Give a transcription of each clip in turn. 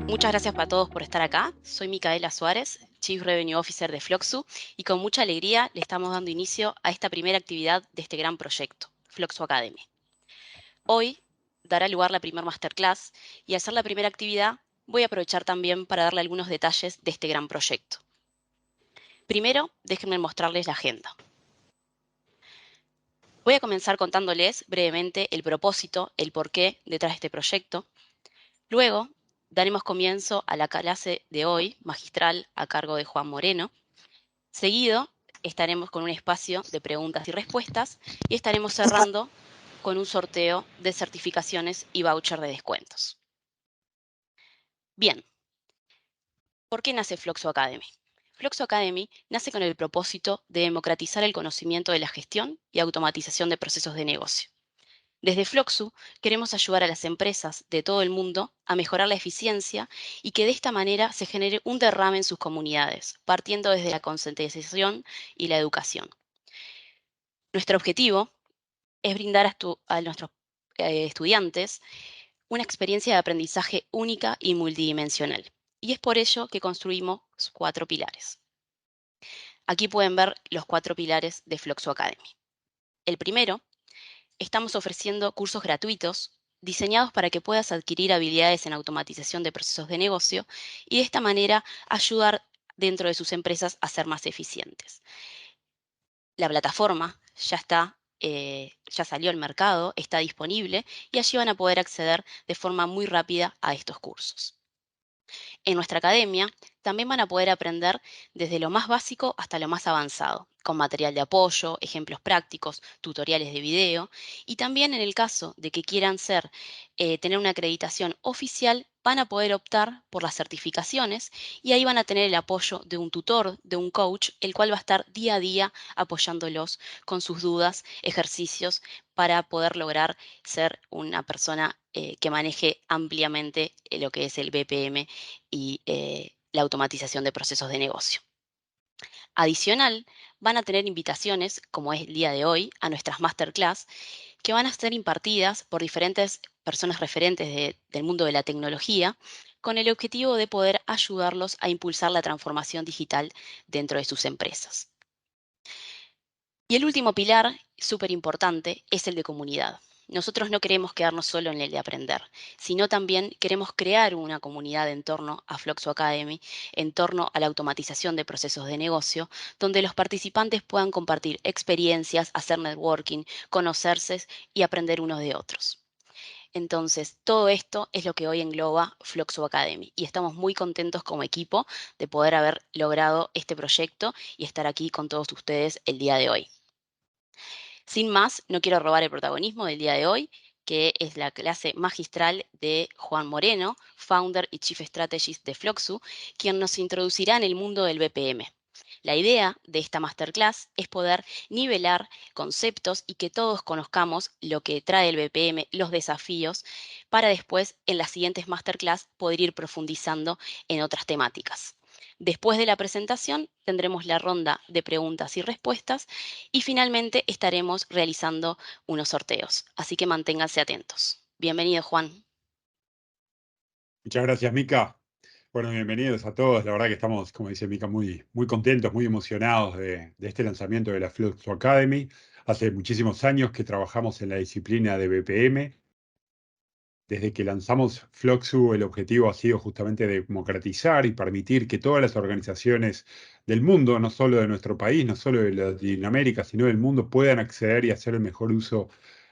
Muchas gracias para todos por estar acá. Soy Micaela Suárez, Chief Revenue Officer de Floxu, y con mucha alegría le estamos dando inicio a esta primera actividad de este gran proyecto, Floxu Academy. Hoy dará lugar la primera masterclass y al ser la primera actividad voy a aprovechar también para darle algunos detalles de este gran proyecto. Primero, déjenme mostrarles la agenda. Voy a comenzar contándoles brevemente el propósito, el porqué detrás de este proyecto. Luego, daremos comienzo a la clase de hoy, magistral, a cargo de Juan Moreno. Seguido, estaremos con un espacio de preguntas y respuestas y estaremos cerrando con un sorteo de certificaciones y voucher de descuentos. Bien, ¿por qué nace Floxu Academy? Floxu Academy nace con el propósito de democratizar el conocimiento de la gestión y automatización de procesos de negocio. Desde Floxu queremos ayudar a las empresas de todo el mundo a mejorar la eficiencia y que de esta manera se genere un derrame en sus comunidades, partiendo desde la concientización y la educación. Nuestro objetivo es brindar a nuestros estudiantes una experiencia de aprendizaje única y multidimensional. Y es por ello que construimos 4 pilares. Aquí pueden ver los 4 pilares de Floxu Academy. El primero, estamos ofreciendo cursos gratuitos diseñados para que puedas adquirir habilidades en automatización de procesos de negocio y de esta manera ayudar dentro de sus empresas a ser más eficientes. La plataforma ya salió al mercado, está disponible y allí van a poder acceder de forma muy rápida a estos cursos. En nuestra academia también van a poder aprender desde lo más básico hasta lo más avanzado, con material de apoyo, ejemplos prácticos, tutoriales de video y también en el caso de que quieran tener una acreditación oficial, van a poder optar por las certificaciones y ahí van a tener el apoyo de un tutor, de un coach, el cual va a estar día a día apoyándolos con sus dudas, ejercicios para poder lograr ser una persona que maneje ampliamente lo que es el BPM y la automatización de procesos de negocio. Adicional, van a tener invitaciones, como es el día de hoy, a nuestras masterclass, que van a ser impartidas por diferentes personas referentes del mundo de la tecnología, con el objetivo de poder ayudarlos a impulsar la transformación digital dentro de sus empresas. Y el último pilar, súper importante, es el de comunidad. Nosotros no queremos quedarnos solo en el de aprender, sino también queremos crear una comunidad en torno a Floxu Academy, en torno a la automatización de procesos de negocio, donde los participantes puedan compartir experiencias, hacer networking, conocerse y aprender unos de otros. Entonces, todo esto es lo que hoy engloba Floxu Academy y estamos muy contentos como equipo de poder haber logrado este proyecto y estar aquí con todos ustedes el día de hoy. Sin más, no quiero robar el protagonismo del día de hoy, que es la clase magistral de Juan Moreno, Founder y Chief Strategist de Floxu, quien nos introducirá en el mundo del BPM. La idea de esta masterclass es poder nivelar conceptos y que todos conozcamos lo que trae el BPM, los desafíos, para después en las siguientes masterclass poder ir profundizando en otras temáticas. Después de la presentación tendremos la ronda de preguntas y respuestas y finalmente estaremos realizando unos sorteos. Así que manténganse atentos. Bienvenido, Juan. Muchas gracias, Mica. Bueno, bienvenidos a todos. La verdad que estamos, como dice Mica, muy contentos, muy emocionados de este lanzamiento de la Floxu Academy. Hace muchísimos años que trabajamos en la disciplina de BPM. Desde que lanzamos Floxu, el objetivo ha sido justamente democratizar y permitir que todas las organizaciones del mundo, no solo de nuestro país, no solo de Latinoamérica, sino del mundo, puedan acceder y hacer el mejor uso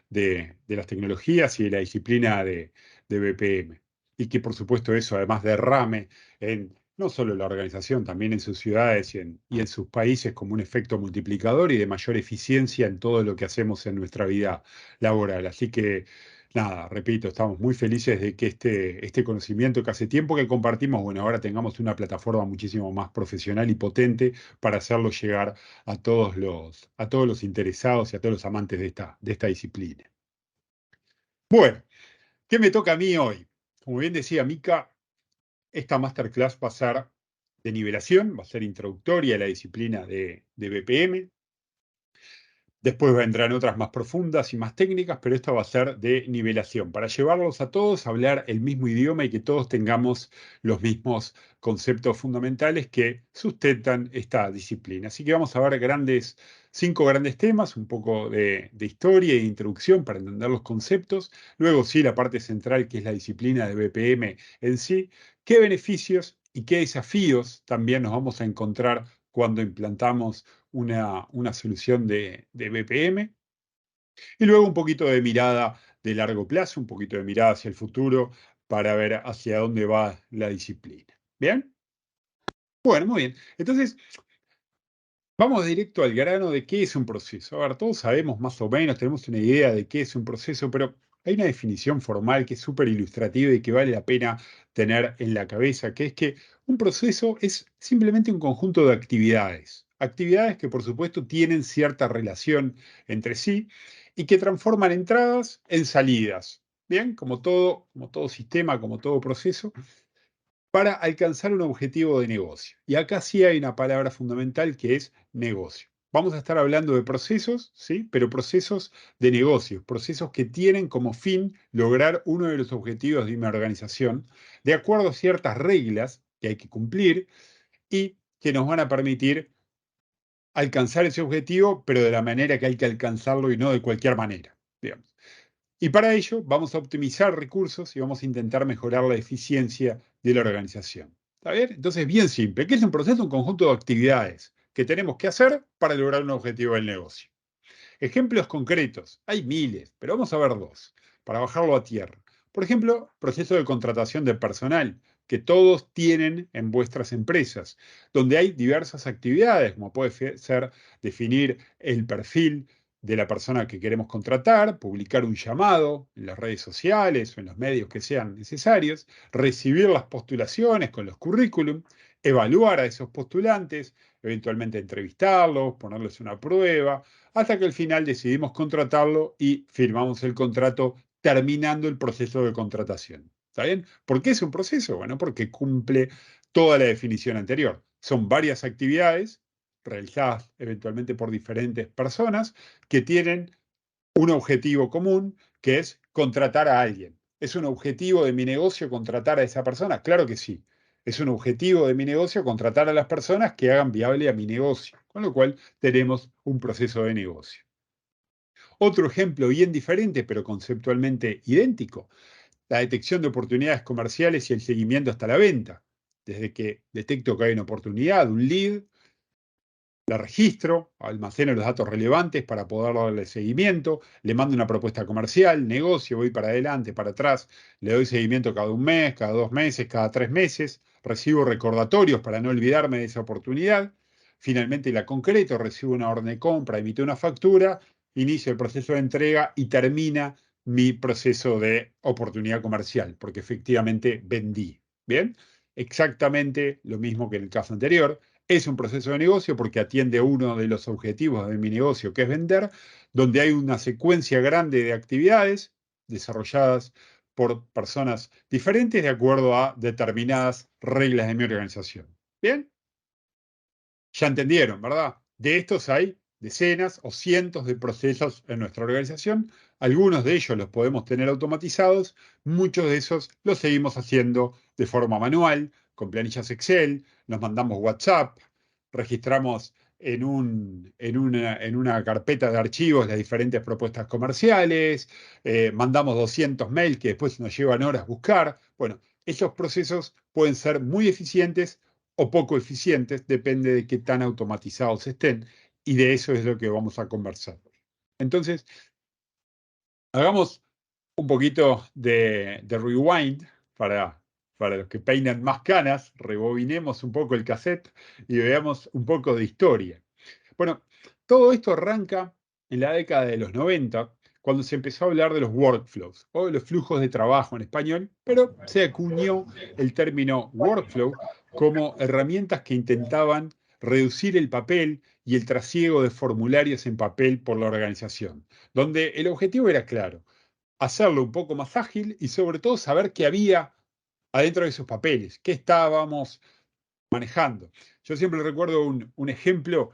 de las tecnologías y de la disciplina de BPM. Y que, por supuesto, eso además derrame en no solo la organización, también en sus ciudades y en sus países como un efecto multiplicador y de mayor eficiencia en todo lo que hacemos en nuestra vida laboral. Así que nada, repito, estamos muy felices de que este conocimiento que hace tiempo que compartimos, bueno, ahora tengamos una plataforma muchísimo más profesional y potente para hacerlo llegar a todos los interesados y a todos los amantes de esta disciplina. Bueno, ¿qué me toca a mí hoy? Como bien decía Mica, esta masterclass va a ser de nivelación, va a ser introductoria a la disciplina de BPM. Después vendrán otras más profundas y más técnicas, pero esto va a ser de nivelación, para llevarlos a todos a hablar el mismo idioma y que todos tengamos los mismos conceptos fundamentales que sustentan esta disciplina. Así que vamos a ver cinco grandes temas, un poco de historia e introducción para entender los conceptos. Luego sí, la parte central, que es la disciplina de BPM en sí, qué beneficios y qué desafíos también nos vamos a encontrar cuando implantamos una solución de BPM, y luego un poquito de mirada de largo plazo, un poquito de mirada hacia el futuro para ver hacia dónde va la disciplina. ¿Bien? Bueno, muy bien. Entonces, vamos directo al grano de qué es un proceso. A ver, todos sabemos más o menos, tenemos una idea de qué es un proceso, pero hay una definición formal que es súper ilustrativa y que vale la pena tener en la cabeza, que es que un proceso es simplemente un conjunto de actividades. Actividades que, por supuesto, tienen cierta relación entre sí y que transforman entradas en salidas. Bien, como todo sistema, como todo proceso para alcanzar un objetivo de negocio. Y acá sí hay una palabra fundamental que es negocio. Vamos a estar hablando de procesos, ¿sí? Pero procesos de negocios, procesos que tienen como fin lograr uno de los objetivos de una organización, de acuerdo a ciertas reglas que hay que cumplir y que nos van a permitir alcanzar ese objetivo, pero de la manera que hay que alcanzarlo y no de cualquier manera, digamos. Y para ello vamos a optimizar recursos y vamos a intentar mejorar la eficiencia de la organización. ¿Está bien? Entonces, bien simple. ¿Qué es un proceso? Un conjunto de actividades que tenemos que hacer para lograr un objetivo del negocio. Ejemplos concretos. Hay miles, pero vamos a ver dos, para bajarlo a tierra. Por ejemplo, proceso de contratación de personal, que todos tienen en vuestras empresas, donde hay diversas actividades, como puede ser definir el perfil de la persona que queremos contratar, publicar un llamado en las redes sociales o en los medios que sean necesarios, recibir las postulaciones con los currículum, evaluar a esos postulantes, eventualmente entrevistarlos, ponerles una prueba, hasta que al final decidimos contratarlo y firmamos el contrato terminando el proceso de contratación. ¿Está bien? ¿Por qué es un proceso? Bueno, porque cumple toda la definición anterior. Son varias actividades realizadas eventualmente por diferentes personas que tienen un objetivo común, que es contratar a alguien. ¿Es un objetivo de mi negocio contratar a esa persona? Claro que sí. Es un objetivo de mi negocio contratar a las personas que hagan viable a mi negocio, con lo cual tenemos un proceso de negocio. Otro ejemplo bien diferente, pero conceptualmente idéntico, la detección de oportunidades comerciales y el seguimiento hasta la venta. Desde que detecto que hay una oportunidad, un lead, la registro, almaceno los datos relevantes para poder darle seguimiento, le mando una propuesta comercial, negocio, voy para adelante, para atrás, le doy seguimiento cada un mes, cada 2 meses, cada 3 meses, recibo recordatorios para no olvidarme de esa oportunidad, finalmente la concreto, recibo una orden de compra, emito una factura, inicio el proceso de entrega y termina mi proceso de oportunidad comercial, porque efectivamente vendí. ¿Bien? Exactamente lo mismo que en el caso anterior. Es un proceso de negocio porque atiende uno de los objetivos de mi negocio, que es vender, donde hay una secuencia grande de actividades desarrolladas por personas diferentes de acuerdo a determinadas reglas de mi organización. ¿Bien? Ya entendieron, ¿verdad? De estos hay decenas o cientos de procesos en nuestra organización. Algunos de ellos los podemos tener automatizados, muchos de esos los seguimos haciendo de forma manual, con planillas Excel, nos mandamos WhatsApp, registramos en una carpeta de archivos las diferentes propuestas comerciales, mandamos 200 mails que después nos llevan horas buscar. Bueno, esos procesos pueden ser muy eficientes o poco eficientes, depende de qué tan automatizados estén, y de eso es lo que vamos a conversar. Entonces, hagamos un poquito de rewind para los que peinan más canas, rebobinemos un poco el cassette y veamos un poco de historia. Bueno, todo esto arranca en la década de los 90, cuando se empezó a hablar de los workflows o de los flujos de trabajo en español, pero se acuñó el término workflow como herramientas que intentaban reducir el papel y el trasiego de formularios en papel por la organización, donde el objetivo era claro, hacerlo un poco más ágil y sobre todo saber qué había adentro de esos papeles, qué estábamos manejando. Yo siempre recuerdo un ejemplo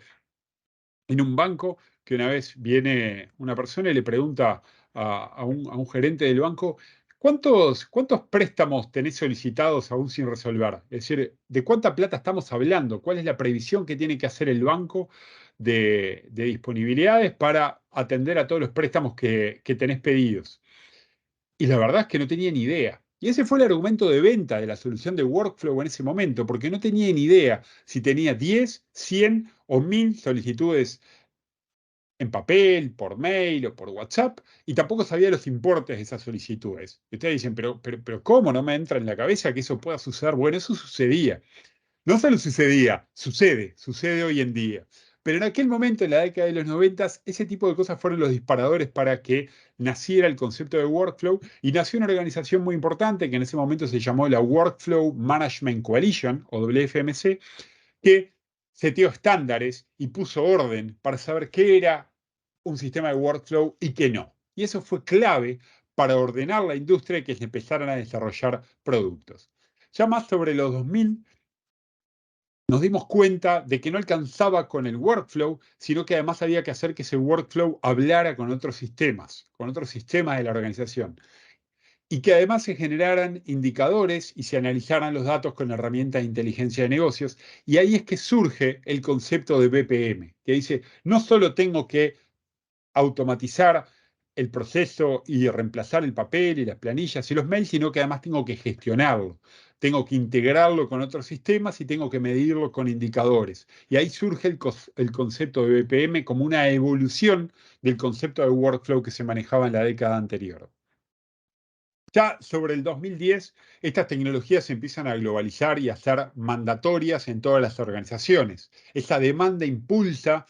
en un banco que una vez viene una persona y le pregunta a un gerente del banco, ¿cuántos préstamos tenés solicitados aún sin resolver? Es decir, ¿de cuánta plata estamos hablando? ¿Cuál es la previsión que tiene que hacer el banco de disponibilidades para atender a todos los préstamos que tenés pedidos? Y la verdad es que no tenía ni idea. Y ese fue el argumento de venta de la solución de workflow en ese momento, porque no tenía ni idea si tenía 10, 100 o 1000 solicitudes en papel, por mail o por WhatsApp, y tampoco sabía los importes de esas solicitudes. Y ustedes dicen, pero ¿cómo no me entra en la cabeza que eso pueda suceder? Bueno, eso sucedía. No solo sucedía, sucede hoy en día. Pero en aquel momento, en la década de los 90, ese tipo de cosas fueron los disparadores para que naciera el concepto de workflow y nació una organización muy importante que en ese momento se llamó la Workflow Management Coalition, o WFMC, que seteó estándares y puso orden para saber qué era un sistema de workflow y qué no. Y eso fue clave para ordenar la industria y que se empezaran a desarrollar productos. Ya más sobre los 2000 nos dimos cuenta de que no alcanzaba con el workflow, sino que además había que hacer que ese workflow hablara con otros sistemas de la organización, y que además se generaran indicadores y se analizaran los datos con herramientas de inteligencia de negocios. Y ahí es que surge el concepto de BPM, que dice, no solo tengo que automatizar el proceso y reemplazar el papel y las planillas y los mails, sino que además tengo que gestionarlo, tengo que integrarlo con otros sistemas y tengo que medirlo con indicadores. Y ahí surge el concepto de BPM como una evolución del concepto de workflow que se manejaba en la década anterior. Ya sobre el 2010, estas tecnologías se empiezan a globalizar y a ser mandatorias en todas las organizaciones. Esa demanda impulsa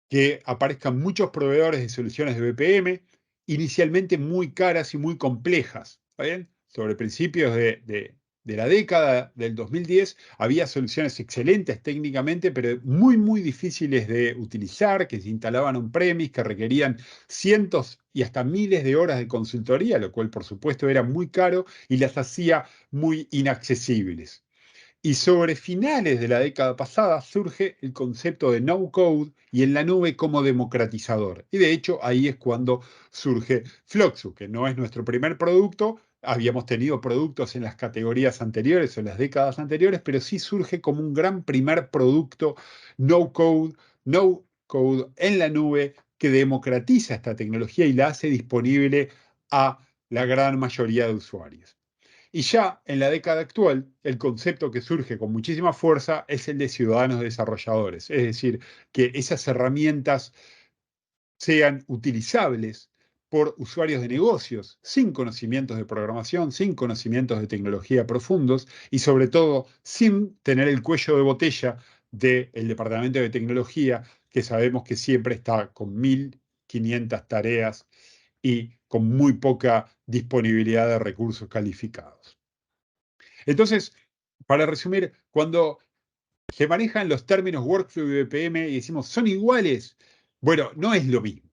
que aparezcan muchos proveedores de soluciones de BPM, inicialmente muy caras y muy complejas. ¿Está bien? Sobre principios de la década del 2010 había soluciones excelentes técnicamente, pero muy, muy difíciles de utilizar, que se instalaban on-premise, que requerían cientos y hasta miles de horas de consultoría, lo cual por supuesto era muy caro y las hacía muy inaccesibles. Y sobre finales de la década pasada surge el concepto de no code y en la nube como democratizador. Y de hecho ahí es cuando surge Fluxus, que no es nuestro primer producto. Habíamos tenido productos en las categorías anteriores o en las décadas anteriores, pero sí surge como un gran primer producto no code en la nube que democratiza esta tecnología y la hace disponible a la gran mayoría de usuarios. Y ya en la década actual, el concepto que surge con muchísima fuerza es el de ciudadanos desarrolladores, es decir, que esas herramientas sean utilizables por usuarios de negocios sin conocimientos de programación, sin conocimientos de tecnología profundos y sobre todo sin tener el cuello de botella del departamento de tecnología, que sabemos que siempre está con 1500 tareas y con muy poca disponibilidad de recursos calificados. Entonces, para resumir, cuando se manejan los términos workflow y BPM y decimos son iguales, bueno, no es lo mismo,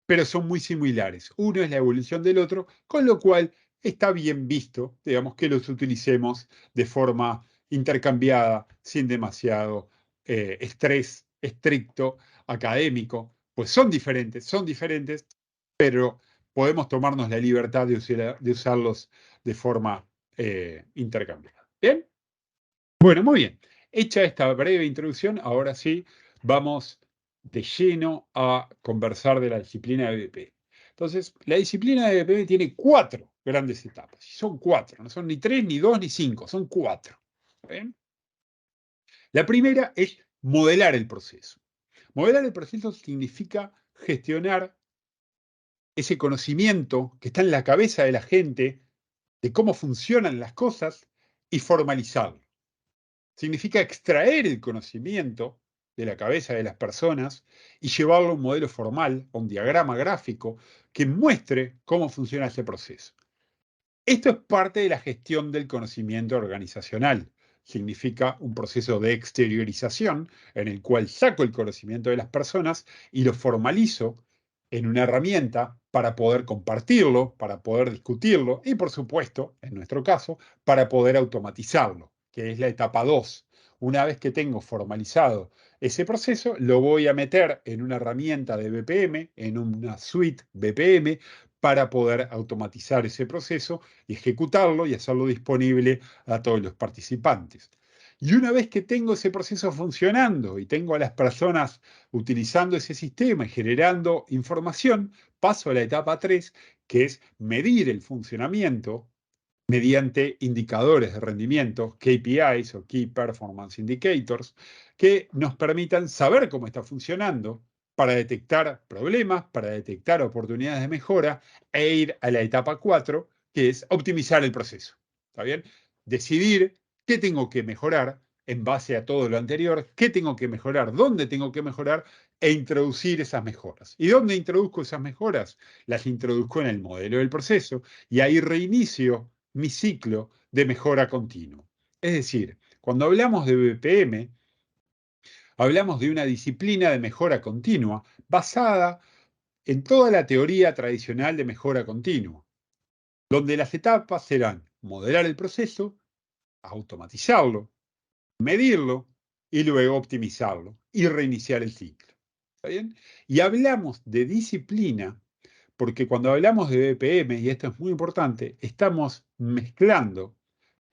pero son muy similares. Uno es la evolución del otro, con lo cual está bien visto, digamos, que los utilicemos de forma intercambiada, sin demasiado estrés estricto académico, pues son diferentes, pero podemos tomarnos la libertad de usarlos de forma intercambiada. ¿Bien? Bueno, muy bien. Hecha esta breve introducción, ahora sí vamos de lleno a conversar de la disciplina de BP. Entonces, la disciplina de BP tiene cuatro grandes etapas. Y son cuatro, no son ni tres, ni dos, ni cinco, son cuatro. ¿Bien? La primera es modelar el proceso. Modelar el proceso significa gestionar ese conocimiento que está en la cabeza de la gente de cómo funcionan las cosas y formalizarlo. Significa extraer el conocimiento de la cabeza de las personas y llevarlo a un modelo formal, a un diagrama gráfico que muestre cómo funciona ese proceso. Esto es parte de la gestión del conocimiento organizacional. Significa un proceso de exteriorización en el cual saco el conocimiento de las personas y lo formalizo en una herramienta para poder compartirlo, para poder discutirlo y, por supuesto, en nuestro caso, para poder automatizarlo, que es la etapa 2. Una vez que tengo formalizado ese proceso, lo voy a meter en una herramienta de BPM, en una suite BPM, para poder automatizar ese proceso y ejecutarlo y hacerlo disponible a todos los participantes. Y una vez que tengo ese proceso funcionando y tengo a las personas utilizando ese sistema y generando información, paso a la etapa 3, que es medir el funcionamiento mediante indicadores de rendimiento, KPIs o Key Performance Indicators, que nos permitan saber cómo está funcionando para detectar problemas, para detectar oportunidades de mejora e ir a la etapa 4, que es optimizar el proceso. ¿Está bien? Decidir qué tengo que mejorar en base a todo lo anterior, qué tengo que mejorar, dónde tengo que mejorar e introducir esas mejoras. ¿Y dónde introduzco esas mejoras? Las introduzco en el modelo del proceso y ahí reinicio mi ciclo de mejora continua. Es decir, cuando hablamos de BPM, hablamos de una disciplina de mejora continua basada en toda la teoría tradicional de mejora continua, donde las etapas serán modelar el proceso, automatizarlo, medirlo y luego optimizarlo y reiniciar el ciclo. ¿Está bien? Y hablamos de disciplina porque cuando hablamos de BPM, y esto es muy importante, estamos mezclando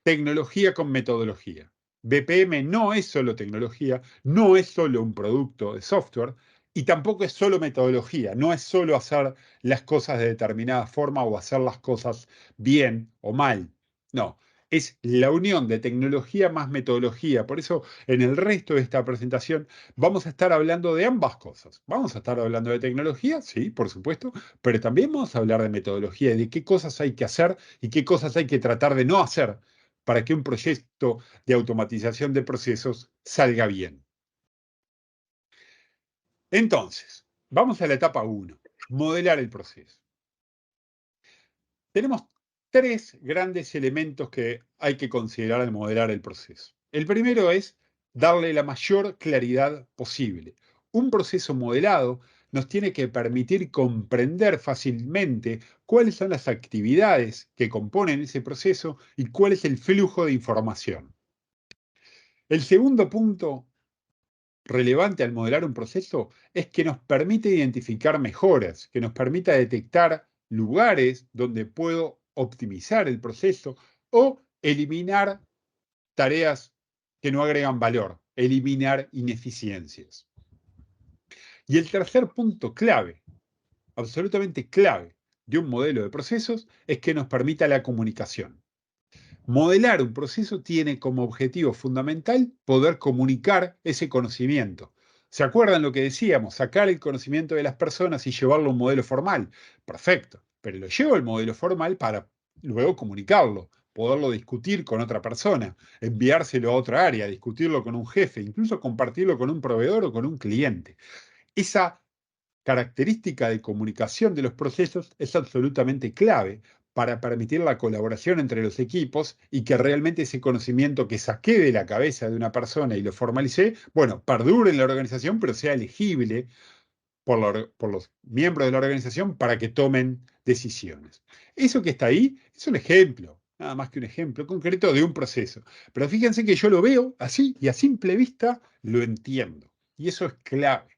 tecnología con metodología. BPM no es solo tecnología, no es solo un producto de software y tampoco es solo metodología, no es solo hacer las cosas de determinada forma o hacer las cosas bien o mal. No, es la unión de tecnología más metodología. Por eso en el resto de esta presentación vamos a estar hablando de ambas cosas. Vamos a estar hablando de tecnología, sí, por supuesto, pero también vamos a hablar de metodología y de qué cosas hay que hacer y qué cosas hay que tratar de no hacer para que un proyecto de automatización de procesos salga bien. Entonces, vamos a la etapa 1, modelar el proceso. Tenemos tres grandes elementos que hay que considerar al modelar el proceso. El primero es darle la mayor claridad posible. Un proceso modelado nos tiene que permitir comprender fácilmente cuáles son las actividades que componen ese proceso y cuál es el flujo de información. El segundo punto relevante al modelar un proceso es que nos permite identificar mejoras, que nos permita detectar lugares donde puedo optimizar el proceso o eliminar tareas que no agregan valor, eliminar ineficiencias. Y el tercer punto clave, absolutamente clave de un modelo de procesos, es que nos permita la comunicación. Modelar un proceso tiene como objetivo fundamental poder comunicar ese conocimiento. ¿Se acuerdan lo que decíamos? Sacar el conocimiento de las personas y llevarlo a un modelo formal. Perfecto, pero lo llevo al modelo formal para luego comunicarlo, poderlo discutir con otra persona, enviárselo a otra área, discutirlo con un jefe, incluso compartirlo con un proveedor o con un cliente. Esa característica de comunicación de los procesos es absolutamente clave para permitir la colaboración entre los equipos y que realmente ese conocimiento que saqué de la cabeza de una persona y lo formalicé, bueno, perdure en la organización, pero sea elegible por los miembros de la organización para que tomen decisiones. Eso que está ahí es un ejemplo, nada más que un ejemplo concreto de un proceso. Pero fíjense que yo lo veo así y a simple vista lo entiendo. Y eso es clave.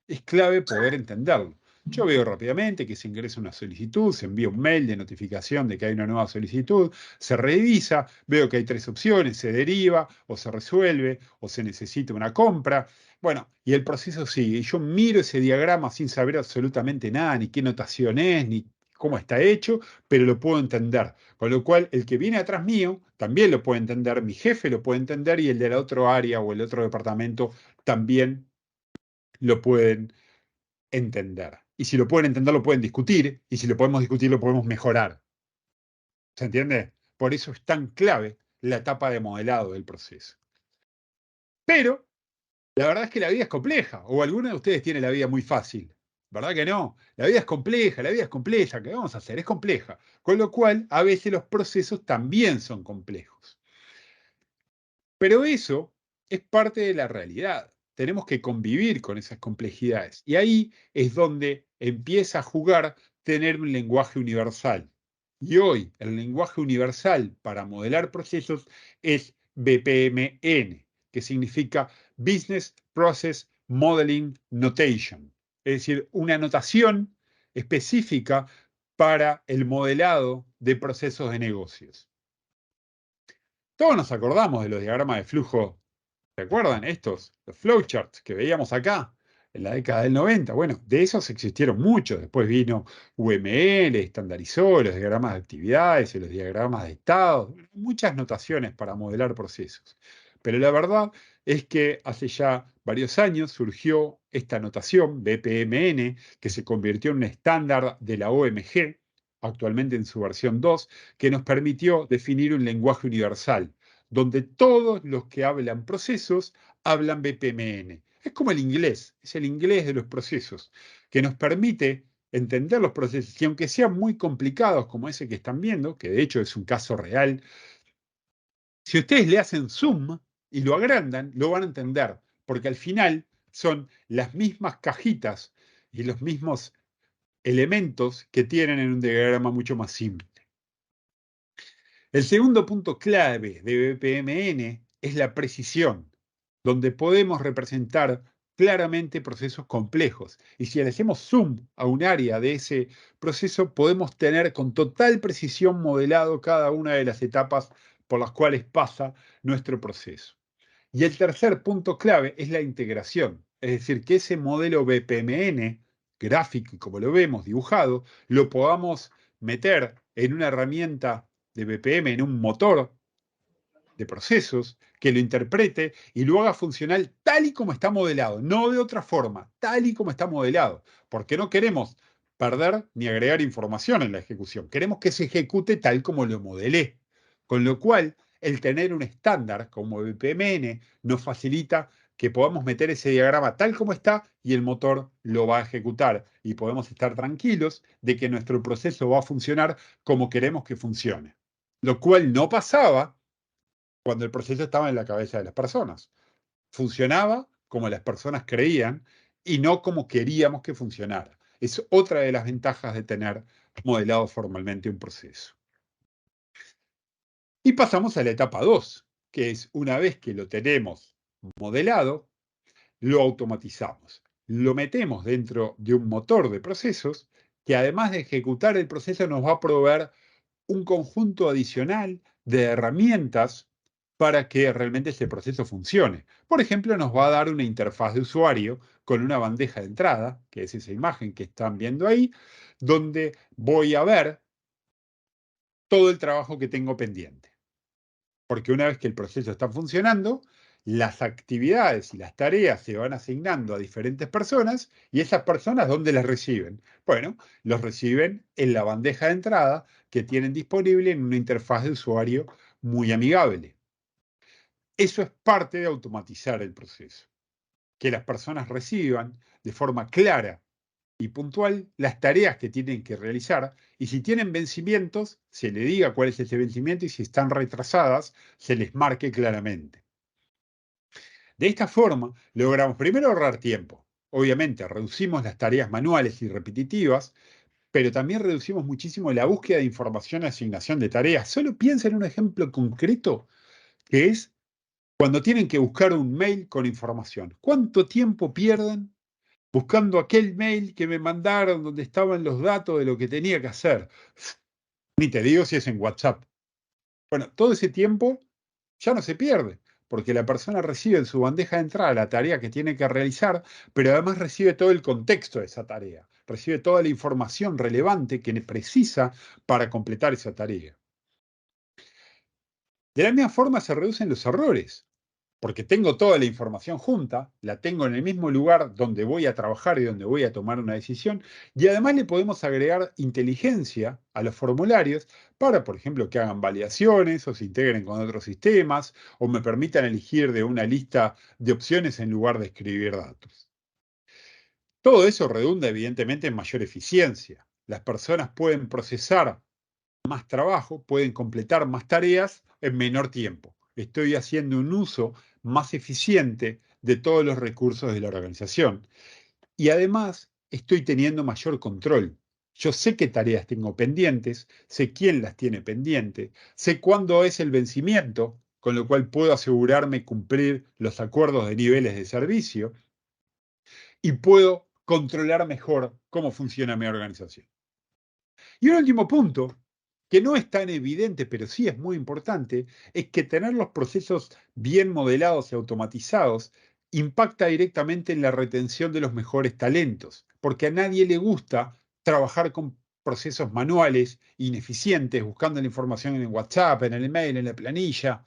Es clave poder entenderlo. Yo veo rápidamente que se ingresa una solicitud, se envía un mail de notificación de que hay una nueva solicitud, se revisa, veo que hay tres opciones, se deriva o se resuelve o se necesita una compra. Bueno, y el proceso sigue. Y yo miro ese diagrama sin saber absolutamente nada, ni qué notación es, ni cómo está hecho, pero lo puedo entender. Con lo cual, el que viene atrás mío también lo puede entender, mi jefe lo puede entender y el de la otra área o el otro departamento también lo pueden entender. Y si lo pueden entender, lo pueden discutir, y si lo podemos discutir, lo podemos mejorar. ¿Se entiende? Por eso es tan clave la etapa de modelado del proceso. Pero la verdad es que la vida es compleja, o alguno de ustedes tiene la vida muy fácil. ¿Verdad que no? La vida es compleja, la vida es compleja. ¿Qué vamos a hacer? Es compleja. Con lo cual, a veces los procesos también son complejos. Pero eso es parte de la realidad. Tenemos que convivir con esas complejidades. Y ahí es donde empieza a jugar tener un lenguaje universal. Y hoy el lenguaje universal para modelar procesos es BPMN, que significa Business Process Modeling Notation, es decir, una notación específica para el modelado de procesos de negocios. Todos nos acordamos de los diagramas de flujo. ¿Se acuerdan estos? Los flowcharts que veíamos acá en la década del 90. Bueno, de esos existieron muchos. Después vino UML, estandarizó los diagramas de actividades y los diagramas de estados. Muchas notaciones para modelar procesos. Pero la verdad es que hace ya varios años surgió esta notación, BPMN, que se convirtió en un estándar de la OMG, actualmente en su versión 2, que nos permitió definir un lenguaje universal donde todos los que hablan procesos hablan BPMN. Es como el inglés, es el inglés de los procesos, que nos permite entender los procesos, y aunque sean muy complicados como ese que están viendo, que de hecho es un caso real, si ustedes le hacen zoom y lo agrandan, lo van a entender, porque al final son las mismas cajitas y los mismos elementos que tienen en un diagrama mucho más simple. El segundo punto clave de BPMN es la precisión, donde podemos representar claramente procesos complejos. Y si le hacemos zoom a un área de ese proceso, podemos tener con total precisión modelado cada una de las etapas por las cuales pasa nuestro proceso. Y el tercer punto clave es la integración, es decir, que ese modelo BPMN, gráfico y como lo vemos dibujado, lo podamos meter en una herramienta de BPM, en un motor de procesos, que lo interprete y lo haga funcional tal y como está modelado, no de otra forma, tal y como está modelado, porque no queremos perder ni agregar información en la ejecución, queremos que se ejecute tal como lo modelé, con lo cual el tener un estándar como BPMN nos facilita que podamos meter ese diagrama tal como está y el motor lo va a ejecutar y podemos estar tranquilos de que nuestro proceso va a funcionar como queremos que funcione, lo cual no pasaba cuando el proceso estaba en la cabeza de las personas. Funcionaba como las personas creían y no como queríamos que funcionara. Es otra de las ventajas de tener modelado formalmente un proceso. Y pasamos a la etapa 2, que es una vez que lo tenemos modelado, lo automatizamos. Lo metemos dentro de un motor de procesos que además de ejecutar el proceso nos va a proveer un conjunto adicional de herramientas para que realmente este proceso funcione. Por ejemplo, nos va a dar una interfaz de usuario con una bandeja de entrada, que es esa imagen que están viendo ahí, donde voy a ver todo el trabajo que tengo pendiente. Porque una vez que el proceso está funcionando, las actividades y las tareas se van asignando a diferentes personas y esas personas, ¿dónde las reciben? Bueno, los reciben en la bandeja de entrada que tienen disponible en una interfaz de usuario muy amigable. Eso es parte de automatizar el proceso, que las personas reciban de forma clara y puntual las tareas que tienen que realizar y si tienen vencimientos, se le diga cuál es ese vencimiento y si están retrasadas, se les marque claramente. De esta forma, logramos primero ahorrar tiempo. Obviamente, reducimos las tareas manuales y repetitivas, pero también reducimos muchísimo la búsqueda de información y asignación de tareas. Solo piensa en un ejemplo concreto que es cuando tienen que buscar un mail con información. ¿Cuánto tiempo pierden buscando aquel mail que me mandaron donde estaban los datos de lo que tenía que hacer? Ni te digo si es en WhatsApp. Bueno, todo ese tiempo ya no se pierde, porque la persona recibe en su bandeja de entrada la tarea que tiene que realizar, pero además recibe todo el contexto de esa tarea, recibe toda la información relevante que precisa para completar esa tarea. De la misma forma se reducen los errores, porque tengo toda la información junta, la tengo en el mismo lugar donde voy a trabajar y donde voy a tomar una decisión, y además le podemos agregar inteligencia a los formularios para, por ejemplo, que hagan validaciones o se integren con otros sistemas o me permitan elegir de una lista de opciones en lugar de escribir datos. Todo eso redunda evidentemente en mayor eficiencia. Las personas pueden procesar más trabajo, pueden completar más tareas en menor tiempo. Estoy haciendo un uso más eficiente de todos los recursos de la organización. Y además estoy teniendo mayor control. Yo sé qué tareas tengo pendientes, sé quién las tiene pendiente, sé cuándo es el vencimiento, con lo cual puedo asegurarme cumplir los acuerdos de niveles de servicio y puedo controlar mejor cómo funciona mi organización. Y un último punto, que no es tan evidente, pero sí es muy importante, es que tener los procesos bien modelados y automatizados impacta directamente en la retención de los mejores talentos, porque a nadie le gusta trabajar con procesos manuales, ineficientes, buscando la información en WhatsApp, en el email, en la planilla.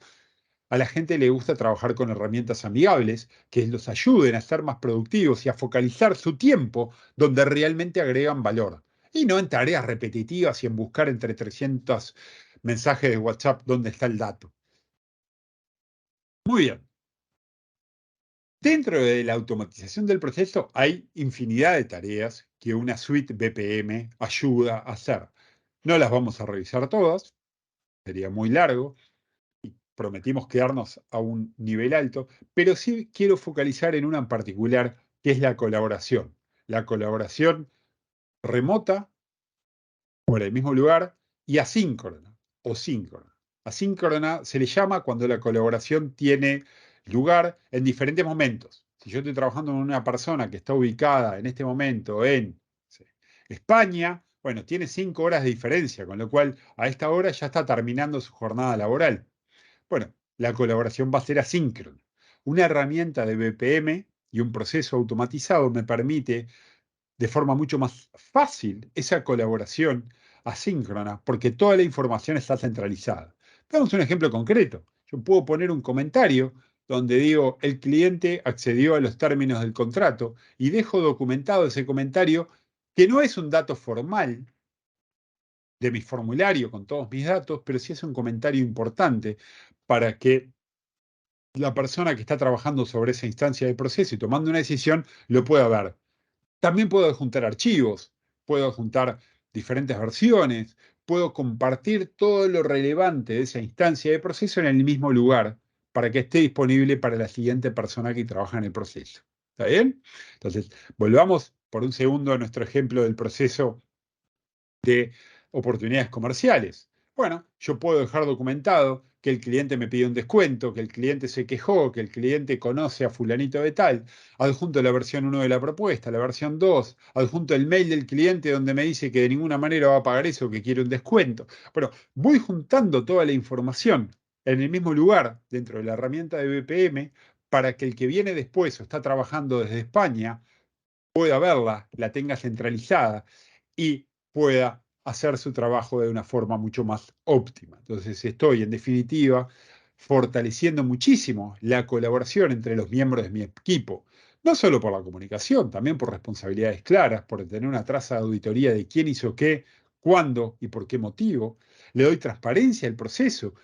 A la gente le gusta trabajar con herramientas amigables que los ayuden a ser más productivos y a focalizar su tiempo donde realmente agregan valor. Y no en tareas repetitivas y en buscar entre 300 mensajes de WhatsApp dónde está el dato. Muy bien. Dentro de la automatización del proceso hay infinidad de tareas que una suite BPM ayuda a hacer. No las vamos a revisar todas, sería muy largo, prometimos quedarnos a un nivel alto, pero sí quiero focalizar en una en particular, que es la colaboración. La colaboración remota por el mismo lugar y asíncrona o síncrona. Asíncrona se le llama cuando la colaboración tiene lugar en diferentes momentos. Si yo estoy trabajando con una persona que está ubicada en este momento en España, bueno, tiene 5 horas de diferencia, con lo cual a esta hora ya está terminando su jornada laboral. Bueno, la colaboración va a ser asíncrona. Una herramienta de BPM y un proceso automatizado me permite de forma mucho más fácil esa colaboración asíncrona, porque toda la información está centralizada. Damos un ejemplo concreto. Yo puedo poner un comentario donde digo, el cliente accedió a los términos del contrato y dejo documentado ese comentario, que no es un dato formal de mi formulario con todos mis datos, pero sí es un comentario importante para que la persona que está trabajando sobre esa instancia de proceso y tomando una decisión lo pueda ver. También puedo adjuntar archivos, puedo adjuntar diferentes versiones, puedo compartir todo lo relevante de esa instancia de proceso en el mismo lugar para que esté disponible para la siguiente persona que trabaja en el proceso. ¿Está bien? Entonces, volvamos por un segundo a nuestro ejemplo del proceso de oportunidades comerciales. Bueno, yo puedo dejar documentado que el cliente me pide un descuento, que el cliente se quejó, que el cliente conoce a fulanito de tal, adjunto la versión 1 de la propuesta, la versión 2, adjunto el mail del cliente donde me dice que de ninguna manera va a pagar eso, que quiere un descuento. Bueno, voy juntando toda la información en el mismo lugar dentro de la herramienta de BPM para que el que viene después o está trabajando desde España pueda verla, la tenga centralizada y pueda hacer su trabajo de una forma mucho más óptima. Entonces estoy, en definitiva, fortaleciendo muchísimo la colaboración entre los miembros de mi equipo, no solo por la comunicación, también por responsabilidades claras, por tener una traza de auditoría de quién hizo qué, cuándo y por qué motivo. Le doy transparencia al proceso.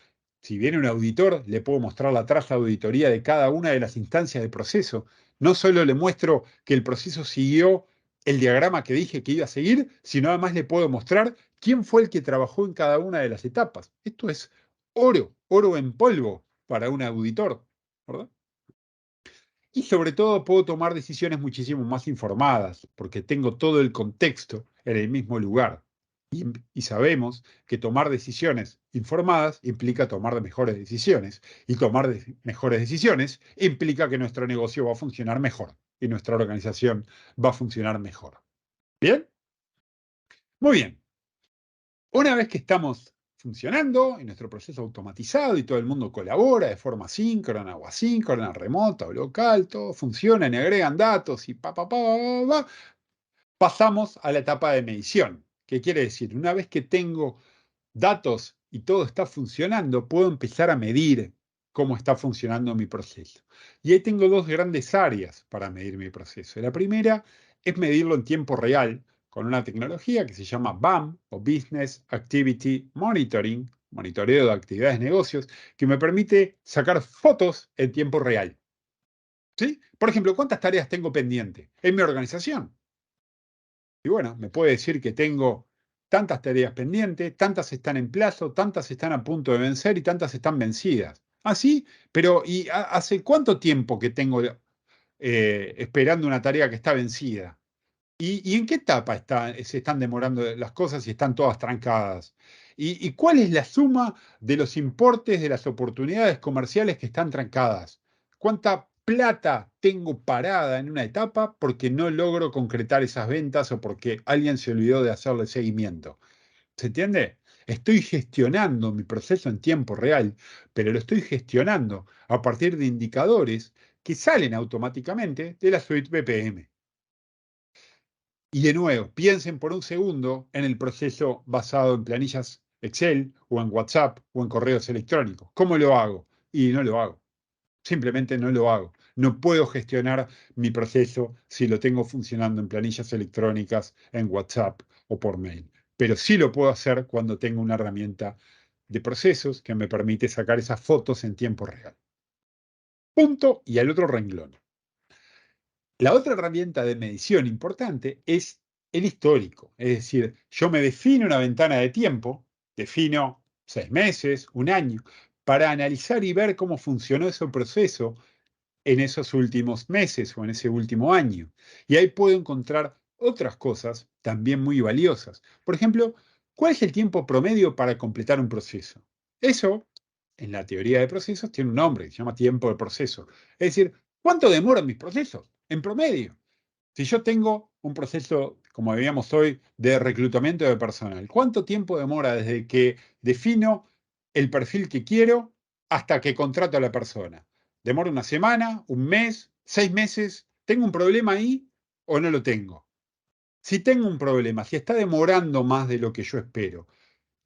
Si viene un auditor, le puedo mostrar la traza de auditoría de cada una de las instancias del proceso. No solo le muestro que el proceso siguió el diagrama que dije que iba a seguir, sino además le puedo mostrar quién fue el que trabajó en cada una de las etapas. Esto es oro, oro en polvo para un auditor, ¿verdad? Y sobre todo puedo tomar decisiones muchísimo más informadas, porque tengo todo el contexto en el mismo lugar. Y sabemos que tomar decisiones informadas implica tomar mejores decisiones. Y tomar mejores decisiones implica que nuestro negocio va a funcionar mejor y nuestra organización va a funcionar mejor. ¿Bien? Muy bien. Una vez que estamos funcionando y nuestro proceso automatizado y todo el mundo colabora de forma síncrona o asíncrona, remota o local, todo funciona y agregan datos y pasamos a la etapa de medición. ¿Qué quiere decir? Una vez que tengo datos y todo está funcionando, puedo empezar a medir cómo está funcionando mi proceso. Y ahí tengo dos grandes áreas para medir mi proceso. La primera es medirlo en tiempo real con una tecnología que se llama BAM o Business Activity Monitoring, monitoreo de actividades de negocios, que me permite sacar fotos en tiempo real. ¿Sí? Por ejemplo, ¿cuántas tareas tengo pendiente en mi organización? Y bueno, me puede decir que tengo tantas tareas pendientes, tantas están en plazo, tantas están a punto de vencer y tantas están vencidas. ¿Ah, sí? Pero ¿y hace cuánto tiempo que tengo esperando una tarea que está vencida? ¿Y en qué etapa se están demorando las cosas y están todas trancadas? ¿Y cuál es la suma de los importes de las oportunidades comerciales que están trancadas? ¿Cuánta plata tengo parada en una etapa porque no logro concretar esas ventas o porque alguien se olvidó de hacerle seguimiento? ¿Se entiende? Estoy gestionando mi proceso en tiempo real, pero lo estoy gestionando a partir de indicadores que salen automáticamente de la suite BPM. Y de nuevo, piensen por un segundo en el proceso basado en planillas Excel o en WhatsApp o en correos electrónicos. ¿Cómo lo hago? Y no lo hago. Simplemente no lo hago. No puedo gestionar mi proceso si lo tengo funcionando en planillas electrónicas, en WhatsApp o por mail. Pero sí lo puedo hacer cuando tengo una herramienta de procesos que me permite sacar esas fotos en tiempo real. Punto y al otro renglón. La otra herramienta de medición importante es el histórico. Es decir, yo me defino una ventana de tiempo, defino 6 meses, un año, para analizar y ver cómo funcionó ese proceso en esos últimos meses o en ese último año. Y ahí puedo encontrar otras cosas también muy valiosas. Por ejemplo, ¿cuál es el tiempo promedio para completar un proceso? Eso, en la teoría de procesos, tiene un nombre, se llama tiempo de proceso. Es decir, ¿cuánto demoran mis procesos en promedio? Si yo tengo un proceso, como veíamos hoy, de reclutamiento de personal, ¿cuánto tiempo demora desde que defino el perfil que quiero hasta que contrato a la persona? ¿Demora una semana, un mes, 6 meses? ¿Tengo un problema ahí o no lo tengo? Si tengo un problema, si está demorando más de lo que yo espero,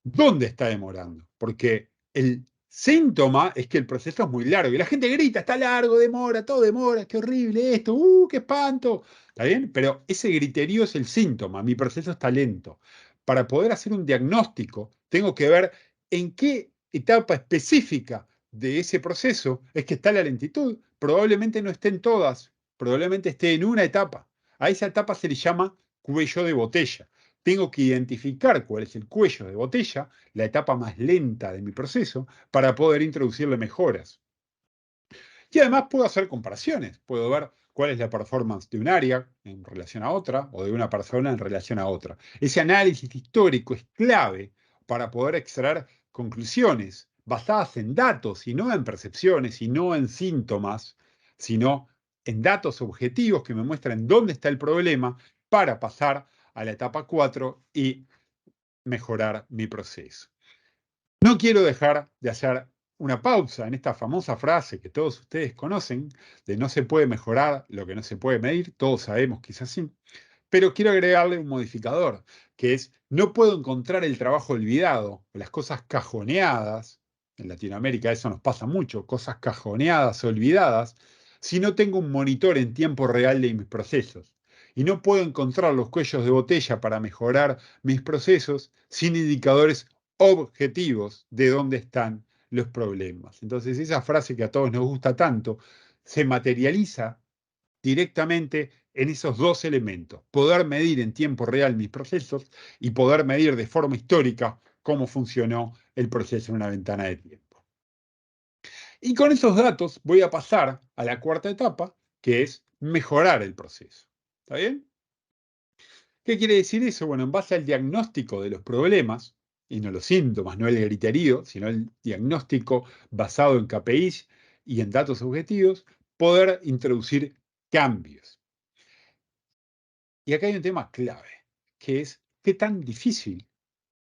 ¿dónde está demorando? Porque el síntoma es que el proceso es muy largo y la gente grita, está largo, demora, todo demora, qué horrible esto, qué espanto. ¿Está bien? Pero ese griterío es el síntoma, mi proceso está lento. Para poder hacer un diagnóstico, tengo que ver en qué etapa específica de ese proceso es que está la lentitud. Probablemente no esté en todas, probablemente esté en una etapa. A esa etapa se le llama cuello de botella. Tengo que identificar cuál es el cuello de botella, la etapa más lenta de mi proceso, para poder introducirle mejoras. Y además puedo hacer comparaciones, puedo ver cuál es la performance de un área en relación a otra o de una persona en relación a otra. Ese análisis histórico es clave para poder extraer conclusiones basadas en datos y no en percepciones y no en síntomas, sino en datos objetivos que me muestran dónde está el problema para pasar a la etapa 4 y mejorar mi proceso. No quiero dejar de hacer una pausa en esta famosa frase que todos ustedes conocen, de no se puede mejorar lo que no se puede medir, todos sabemos que es así, pero quiero agregarle un modificador, que es, no puedo encontrar el trabajo olvidado, las cosas cajoneadas, en Latinoamérica eso nos pasa mucho, cosas cajoneadas, olvidadas, si no tengo un monitor en tiempo real de mis procesos. Y no puedo encontrar los cuellos de botella para mejorar mis procesos sin indicadores objetivos de dónde están los problemas. Entonces, esa frase que a todos nos gusta tanto se materializa directamente en esos dos elementos, poder medir en tiempo real mis procesos y poder medir de forma histórica cómo funcionó el proceso en una ventana de tiempo. Y con esos datos voy a pasar a la cuarta etapa, que es mejorar el proceso. ¿Está bien? ¿Qué quiere decir eso? Bueno, en base al diagnóstico de los problemas, y no los síntomas, no el griterío, sino el diagnóstico basado en KPIs y en datos objetivos, poder introducir cambios. Y acá hay un tema clave, que es qué tan difícil,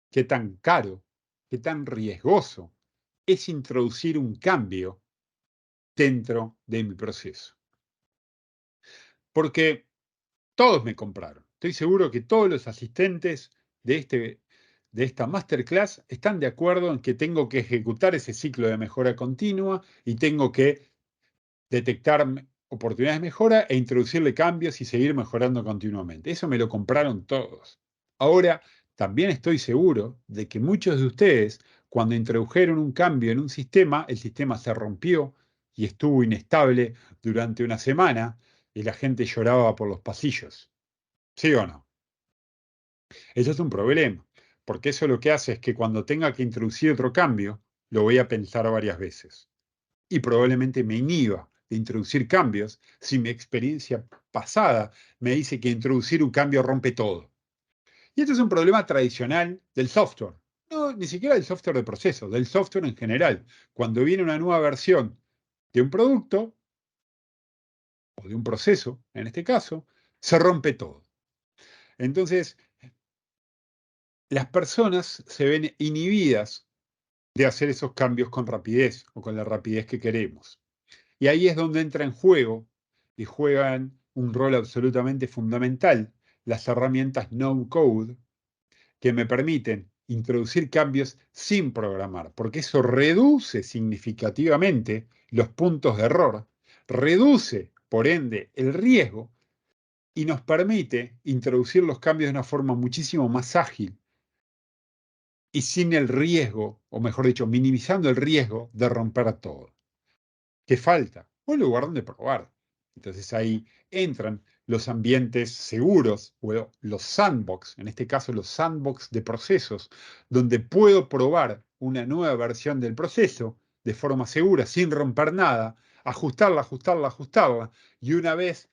qué tan caro, qué tan riesgoso es introducir un cambio dentro de mi proceso. Porque todos me compraron. Estoy seguro que todos los asistentes de esta masterclass están de acuerdo en que tengo que ejecutar ese ciclo de mejora continua y tengo que detectar oportunidades de mejora e introducirle cambios y seguir mejorando continuamente. Eso me lo compraron todos. Ahora, también estoy seguro de que muchos de ustedes, cuando introdujeron un cambio en un sistema, el sistema se rompió y estuvo inestable durante una semana y la gente lloraba por los pasillos. ¿Sí o no? Eso es un problema, porque eso lo que hace es que cuando tenga que introducir otro cambio, lo voy a pensar varias veces y probablemente me inhiba de introducir cambios si mi experiencia pasada me dice que introducir un cambio rompe todo. Y esto es un problema tradicional del software. ni siquiera del software de proceso, del software en general. Cuando viene una nueva versión de un producto, o de un proceso, en este caso, se rompe todo. Entonces, las personas se ven inhibidas de hacer esos cambios con rapidez o con la rapidez que queremos. Y ahí es donde entra en juego y juegan un rol absolutamente fundamental las herramientas no-code que me permiten introducir cambios sin programar, porque eso reduce significativamente los puntos de error, reduce, por ende, el riesgo y nos permite introducir los cambios de una forma muchísimo más ágil y sin el riesgo, o mejor dicho, minimizando el riesgo de romper todo. ¿Qué falta? Un lugar donde probar. Entonces ahí entran los ambientes seguros, o los sandbox, en este caso los sandbox de procesos, donde puedo probar una nueva versión del proceso de forma segura, sin romper nada, ajustarla, ajustarla, ajustarla, y una vez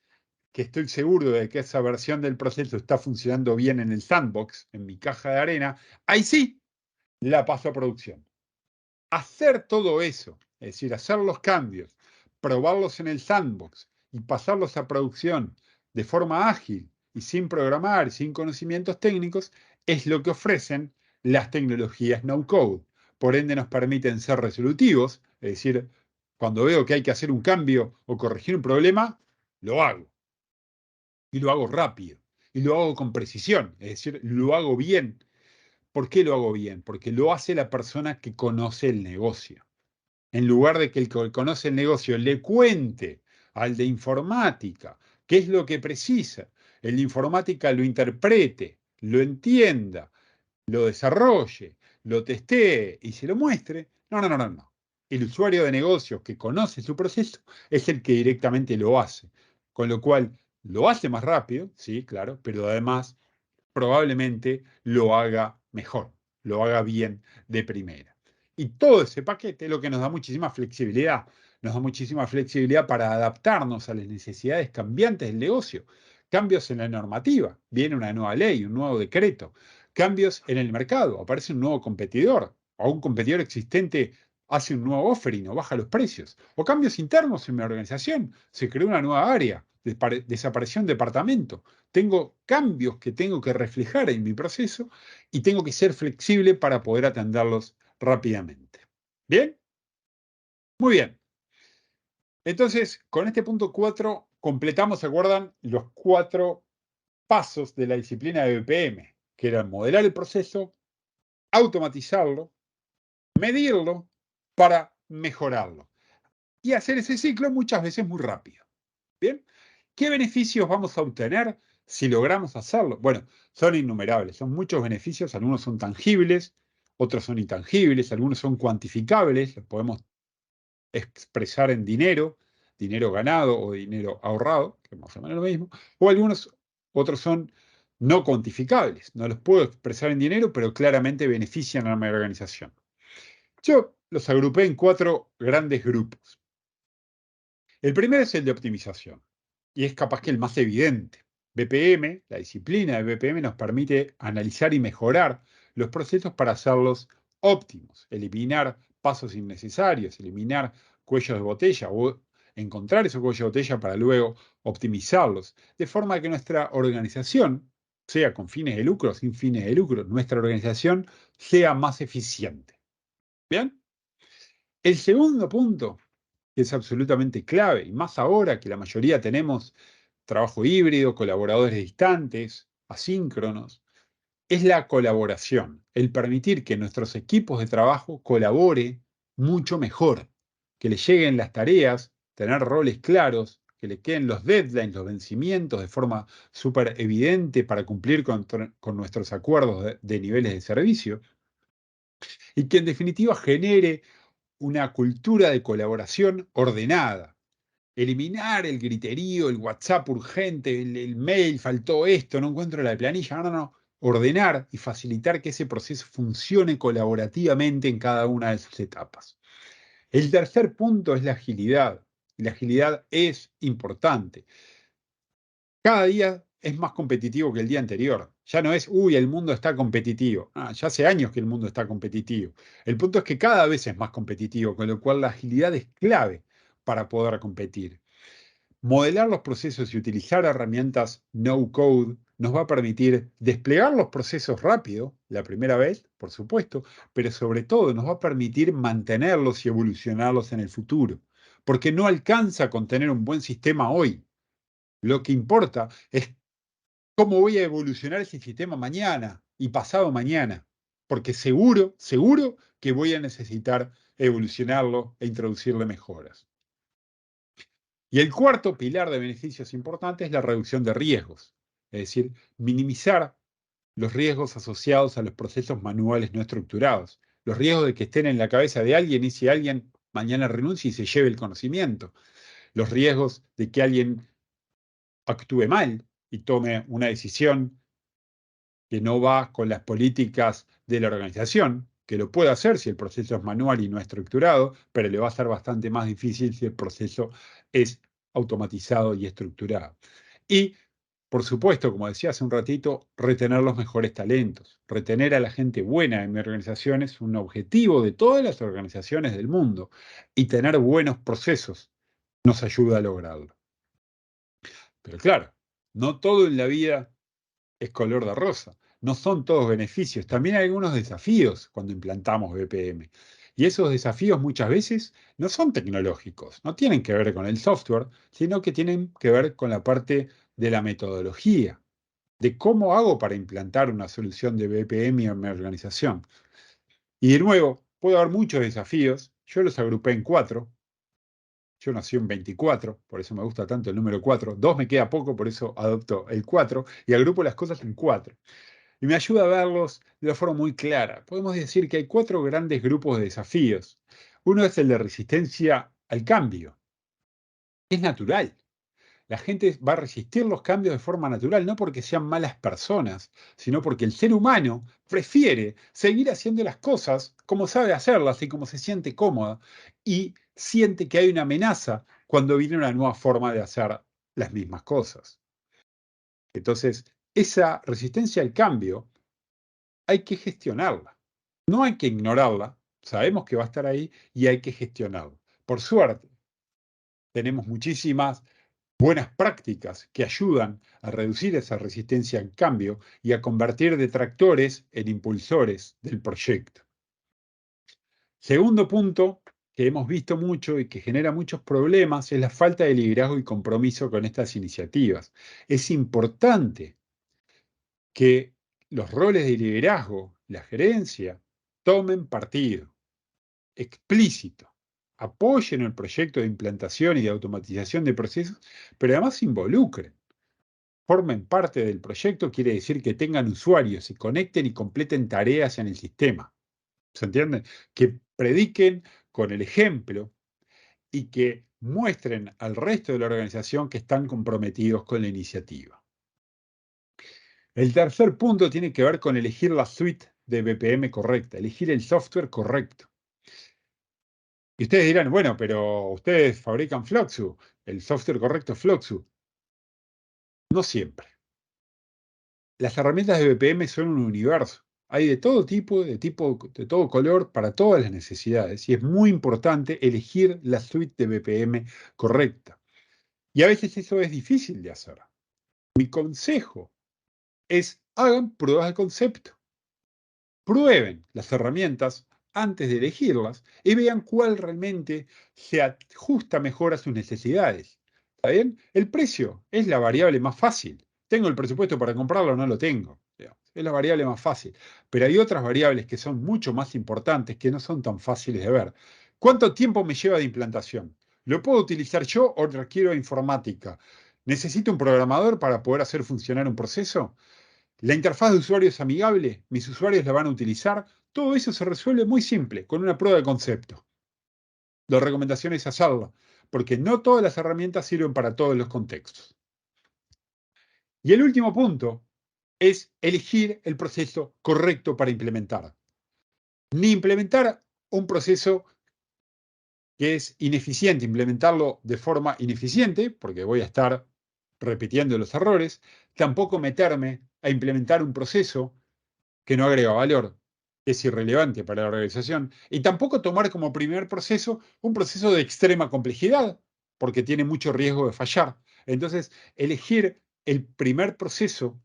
que estoy seguro de que esa versión del proceso está funcionando bien en el sandbox, en mi caja de arena, ahí sí la paso a producción. Hacer todo eso, es decir, hacer los cambios, probarlos en el sandbox y pasarlos a producción de forma ágil y sin programar, sin conocimientos técnicos, es lo que ofrecen las tecnologías no-code. Por ende, nos permiten ser resolutivos, es decir, cuando veo que hay que hacer un cambio o corregir un problema, lo hago. Y lo hago rápido. Y lo hago con precisión, es decir, lo hago bien. ¿Por qué lo hago bien? Porque lo hace la persona que conoce el negocio. En lugar de que el que conoce el negocio le cuente al de informática qué es lo que precisa, el de informática lo interprete, lo entienda, lo desarrolle, lo testee y se lo muestre. No, no, no, no, no. El usuario de negocios que conoce su proceso es el que directamente lo hace. Con lo cual, lo hace más rápido, sí, claro, pero además probablemente lo haga mejor, lo haga bien de primera. Y todo ese paquete lo que nos da muchísima flexibilidad, nos da muchísima flexibilidad para adaptarnos a las necesidades cambiantes del negocio, cambios en la normativa, viene una nueva ley, un nuevo decreto, cambios en el mercado, aparece un nuevo competidor, o un competidor existente hace un nuevo offering o baja los precios, o cambios internos en mi organización, se creó una nueva área, desapareció un departamento, tengo cambios que tengo que reflejar en mi proceso y tengo que ser flexible para poder atenderlos rápidamente. ¿Bien? Muy bien. Entonces, con este punto 4 completamos, ¿se acuerdan? Los 4 pasos de la disciplina de BPM, que eran modelar el proceso, automatizarlo, medirlo para mejorarlo y hacer ese ciclo muchas veces muy rápido. ¿Bien? ¿Qué beneficios vamos a obtener si logramos hacerlo? Bueno, son innumerables, son muchos beneficios, algunos son tangibles, otros son intangibles, algunos son cuantificables, los podemos expresar en dinero, dinero ganado o dinero ahorrado, que es más o menos lo mismo, o algunos otros son no cuantificables, no los puedo expresar en dinero, pero claramente benefician a mi organización. Yo los agrupé en 4 grandes grupos. El primero es el de optimización, y es capaz que el más evidente. BPM, la disciplina de BPM nos permite analizar y mejorar los procesos para hacerlos óptimos, eliminar pasos innecesarios, eliminar cuellos de botella o encontrar esos cuellos de botella para luego optimizarlos, de forma que nuestra organización, sea con fines de lucro o sin fines de lucro, nuestra organización sea más eficiente. ¿Bien? El segundo punto que es absolutamente clave, y más ahora que la mayoría tenemos trabajo híbrido, colaboradores distantes, asíncronos, es la colaboración, el permitir que nuestros equipos de trabajo colaboren mucho mejor, que les lleguen las tareas, tener roles claros, que le queden los deadlines, los vencimientos de forma súper evidente para cumplir con nuestros acuerdos de niveles de servicio, y que en definitiva genere una cultura de colaboración ordenada. Eliminar el griterío, el WhatsApp urgente, el mail, faltó esto, no encuentro la planilla. No, no, no. Ordenar y facilitar que ese proceso funcione colaborativamente en cada una de sus etapas. El tercer punto es la agilidad. La agilidad es importante. Cada día es más competitivo que el día anterior. Ya no es, uy, el mundo está competitivo. Ah, ya hace años que el mundo está competitivo. El punto es que cada vez es más competitivo, con lo cual la agilidad es clave para poder competir. Modelar los procesos y utilizar herramientas no code nos va a permitir desplegar los procesos rápido, la primera vez, por supuesto, pero sobre todo nos va a permitir mantenerlos y evolucionarlos en el futuro, porque no alcanza con tener un buen sistema hoy. Lo que importa es cómo voy a evolucionar ese sistema mañana y pasado mañana, porque seguro, seguro que voy a necesitar evolucionarlo e introducirle mejoras. Y el cuarto pilar de beneficios importantes es la reducción de riesgos, es decir, minimizar los riesgos asociados a los procesos manuales no estructurados, los riesgos de que estén en la cabeza de alguien y si alguien mañana renuncia y se lleve el conocimiento, los riesgos de que alguien actúe mal y tome una decisión que no va con las políticas de la organización, que lo puede hacer si el proceso es manual y no estructurado, pero le va a ser bastante más difícil si el proceso es automatizado y estructurado. Y, por supuesto, como decía hace un ratito, retener los mejores talentos. Retener a la gente buena en mi organización es un objetivo de todas las organizaciones del mundo y tener buenos procesos nos ayuda a lograrlo. Pero claro, no todo en la vida es color de rosa. No son todos beneficios. También hay algunos desafíos cuando implantamos BPM. Y esos desafíos muchas veces no son tecnológicos, no tienen que ver con el software, sino que tienen que ver con la parte de la metodología, de cómo hago para implantar una solución de BPM en mi organización. Y de nuevo, puede haber muchos desafíos. Yo los agrupé en cuatro. Yo nací en 24, por eso me gusta tanto el número 4. Dos me queda poco, por eso adopto el 4 y agrupo las cosas en cuatro. Y me ayuda a verlos de una forma muy clara. Podemos decir que hay cuatro grandes grupos de desafíos. Uno es el de resistencia al cambio. Es natural. La gente va a resistir los cambios de forma natural, no porque sean malas personas, sino porque el ser humano prefiere seguir haciendo las cosas como sabe hacerlas y como se siente cómoda y siente que hay una amenaza cuando viene una nueva forma de hacer las mismas cosas. Entonces, esa resistencia al cambio hay que gestionarla. No hay que ignorarla, sabemos que va a estar ahí y hay que gestionarla. Por suerte, tenemos muchísimas buenas prácticas que ayudan a reducir esa resistencia al cambio y a convertir detractores en impulsores del proyecto. Segundo punto que hemos visto mucho y que genera muchos problemas es la falta de liderazgo y compromiso con estas iniciativas. Es importante que los roles de liderazgo, la gerencia, tomen partido explícito, apoyen el proyecto de implantación y de automatización de procesos, pero además se involucren, formen parte del proyecto, quiere decir que tengan usuarios, se conecten y completen tareas en el sistema. ¿Se entiende? Que prediquen con el ejemplo y que muestren al resto de la organización que están comprometidos con la iniciativa. El tercer punto tiene que ver con elegir la suite de BPM correcta, elegir el software correcto. Y ustedes dirán, bueno, pero ustedes fabrican Floxu, el software correcto es Floxu. No siempre. Las herramientas de BPM son un universo. Hay de todo tipo, de todo color, para todas las necesidades. Y es muy importante elegir la suite de BPM correcta. Y a veces eso es difícil de hacer. Mi consejo es hagan pruebas de concepto. Prueben las herramientas antes de elegirlas y vean cuál realmente se ajusta mejor a sus necesidades. ¿Está bien? El precio es la variable más fácil. ¿Tengo el presupuesto para comprarlo o no lo tengo? Es la variable más fácil. Pero hay otras variables que son mucho más importantes que no son tan fáciles de ver. ¿Cuánto tiempo me lleva de implantación? ¿Lo puedo utilizar yo o requiero informática? ¿Necesito un programador para poder hacer funcionar un proceso? La interfaz de usuario es amigable, mis usuarios la van a utilizar. Todo eso se resuelve muy simple, con una prueba de concepto. La recomendación es hacerlo, porque no todas las herramientas sirven para todos los contextos. Y el último punto es elegir el proceso correcto para implementar. Ni implementar un proceso que es ineficiente, implementarlo de forma ineficiente, porque voy a estar repitiendo los errores, tampoco meterme a implementar un proceso que no agrega valor, que es irrelevante para la organización, y tampoco tomar como primer proceso un proceso de extrema complejidad, porque tiene mucho riesgo de fallar. Entonces, elegir el primer proceso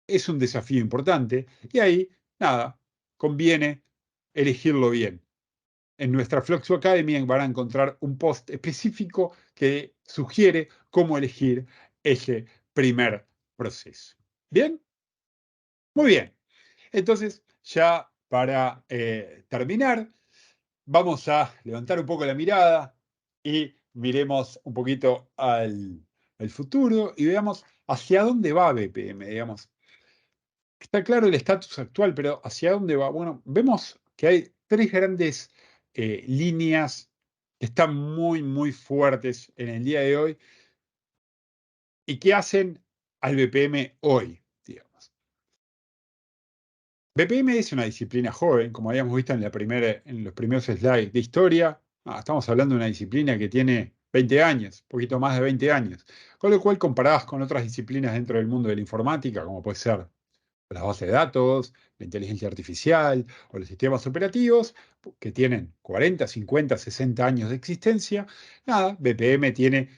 es un desafío importante y ahí, nada, conviene elegirlo bien. En nuestra Fluxo Academy van a encontrar un post específico que sugiere cómo elegir ese primer proceso. ¿Bien? Muy bien. Entonces, ya para terminar, vamos a levantar un poco la mirada y miremos un poquito al futuro y veamos hacia dónde va BPM, digamos. Está claro el estatus actual, pero ¿hacia dónde va? Bueno, vemos que hay tres grandes líneas que están muy, muy fuertes en el día de hoy y que hacen al BPM hoy, digamos. BPM es una disciplina joven, como habíamos visto en los primeros slides de historia. Estamos hablando de una disciplina que tiene 20 años, un poquito más de 20 años, con lo cual comparadas con otras disciplinas dentro del mundo de la informática, como puede ser las bases de datos, la inteligencia artificial o los sistemas operativos, que tienen 40, 50, 60 años de existencia, nada, BPM tiene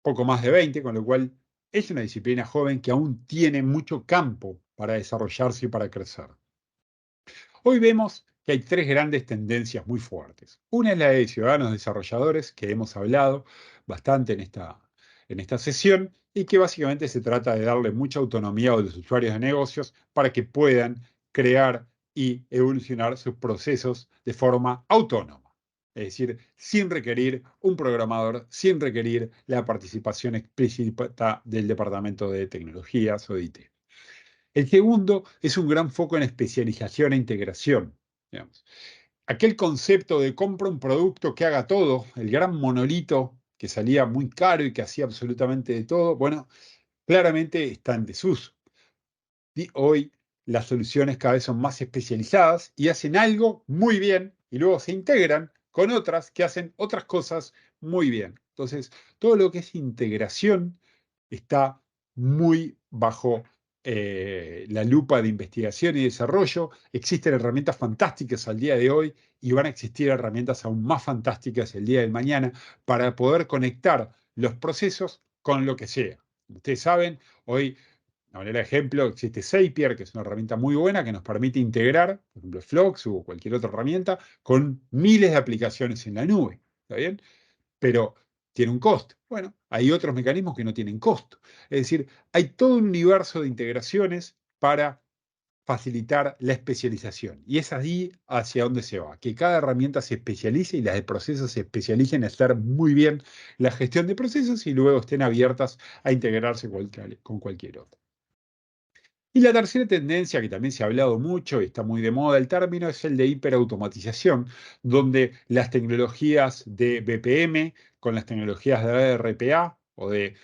poco más de 20, con lo cual es una disciplina joven que aún tiene mucho campo para desarrollarse y para crecer. Hoy vemos que hay tres grandes tendencias muy fuertes. Una es la de ciudadanos desarrolladores, que hemos hablado bastante en esta sesión, y que básicamente se trata de darle mucha autonomía a los usuarios de negocios para que puedan crear y evolucionar sus procesos de forma autónoma. Es decir, sin requerir un programador, sin requerir la participación explícita del Departamento de Tecnologías o de IT. El segundo es un gran foco en especialización e integración. Digamos. Aquel concepto de compra un producto que haga todo, el gran monolito que salía muy caro y que hacía absolutamente de todo, bueno, claramente está en desuso. Y hoy las soluciones cada vez son más especializadas y hacen algo muy bien y luego se integran con otras que hacen otras cosas muy bien. Entonces, todo lo que es integración está muy bajo la lupa de investigación y desarrollo. Existen herramientas fantásticas al día de hoy y van a existir herramientas aún más fantásticas el día del mañana para poder conectar los procesos con lo que sea. Ustedes saben, hoy de manera de ejemplo, existe Zapier, que es una herramienta muy buena que nos permite integrar, por ejemplo, Flux o cualquier otra herramienta, con miles de aplicaciones en la nube. ¿Está bien? Pero tiene un costo. Bueno, hay otros mecanismos que no tienen costo. Es decir, hay todo un universo de integraciones para facilitar la especialización. Y es ahí hacia dónde se va, que cada herramienta se especialice y las de procesos se especialicen en hacer muy bien la gestión de procesos y luego estén abiertas a integrarse con cualquier otra. Y la tercera tendencia, que también se ha hablado mucho y está muy de moda el término, es el de hiperautomatización, donde las tecnologías de BPM con las tecnologías de RPA o de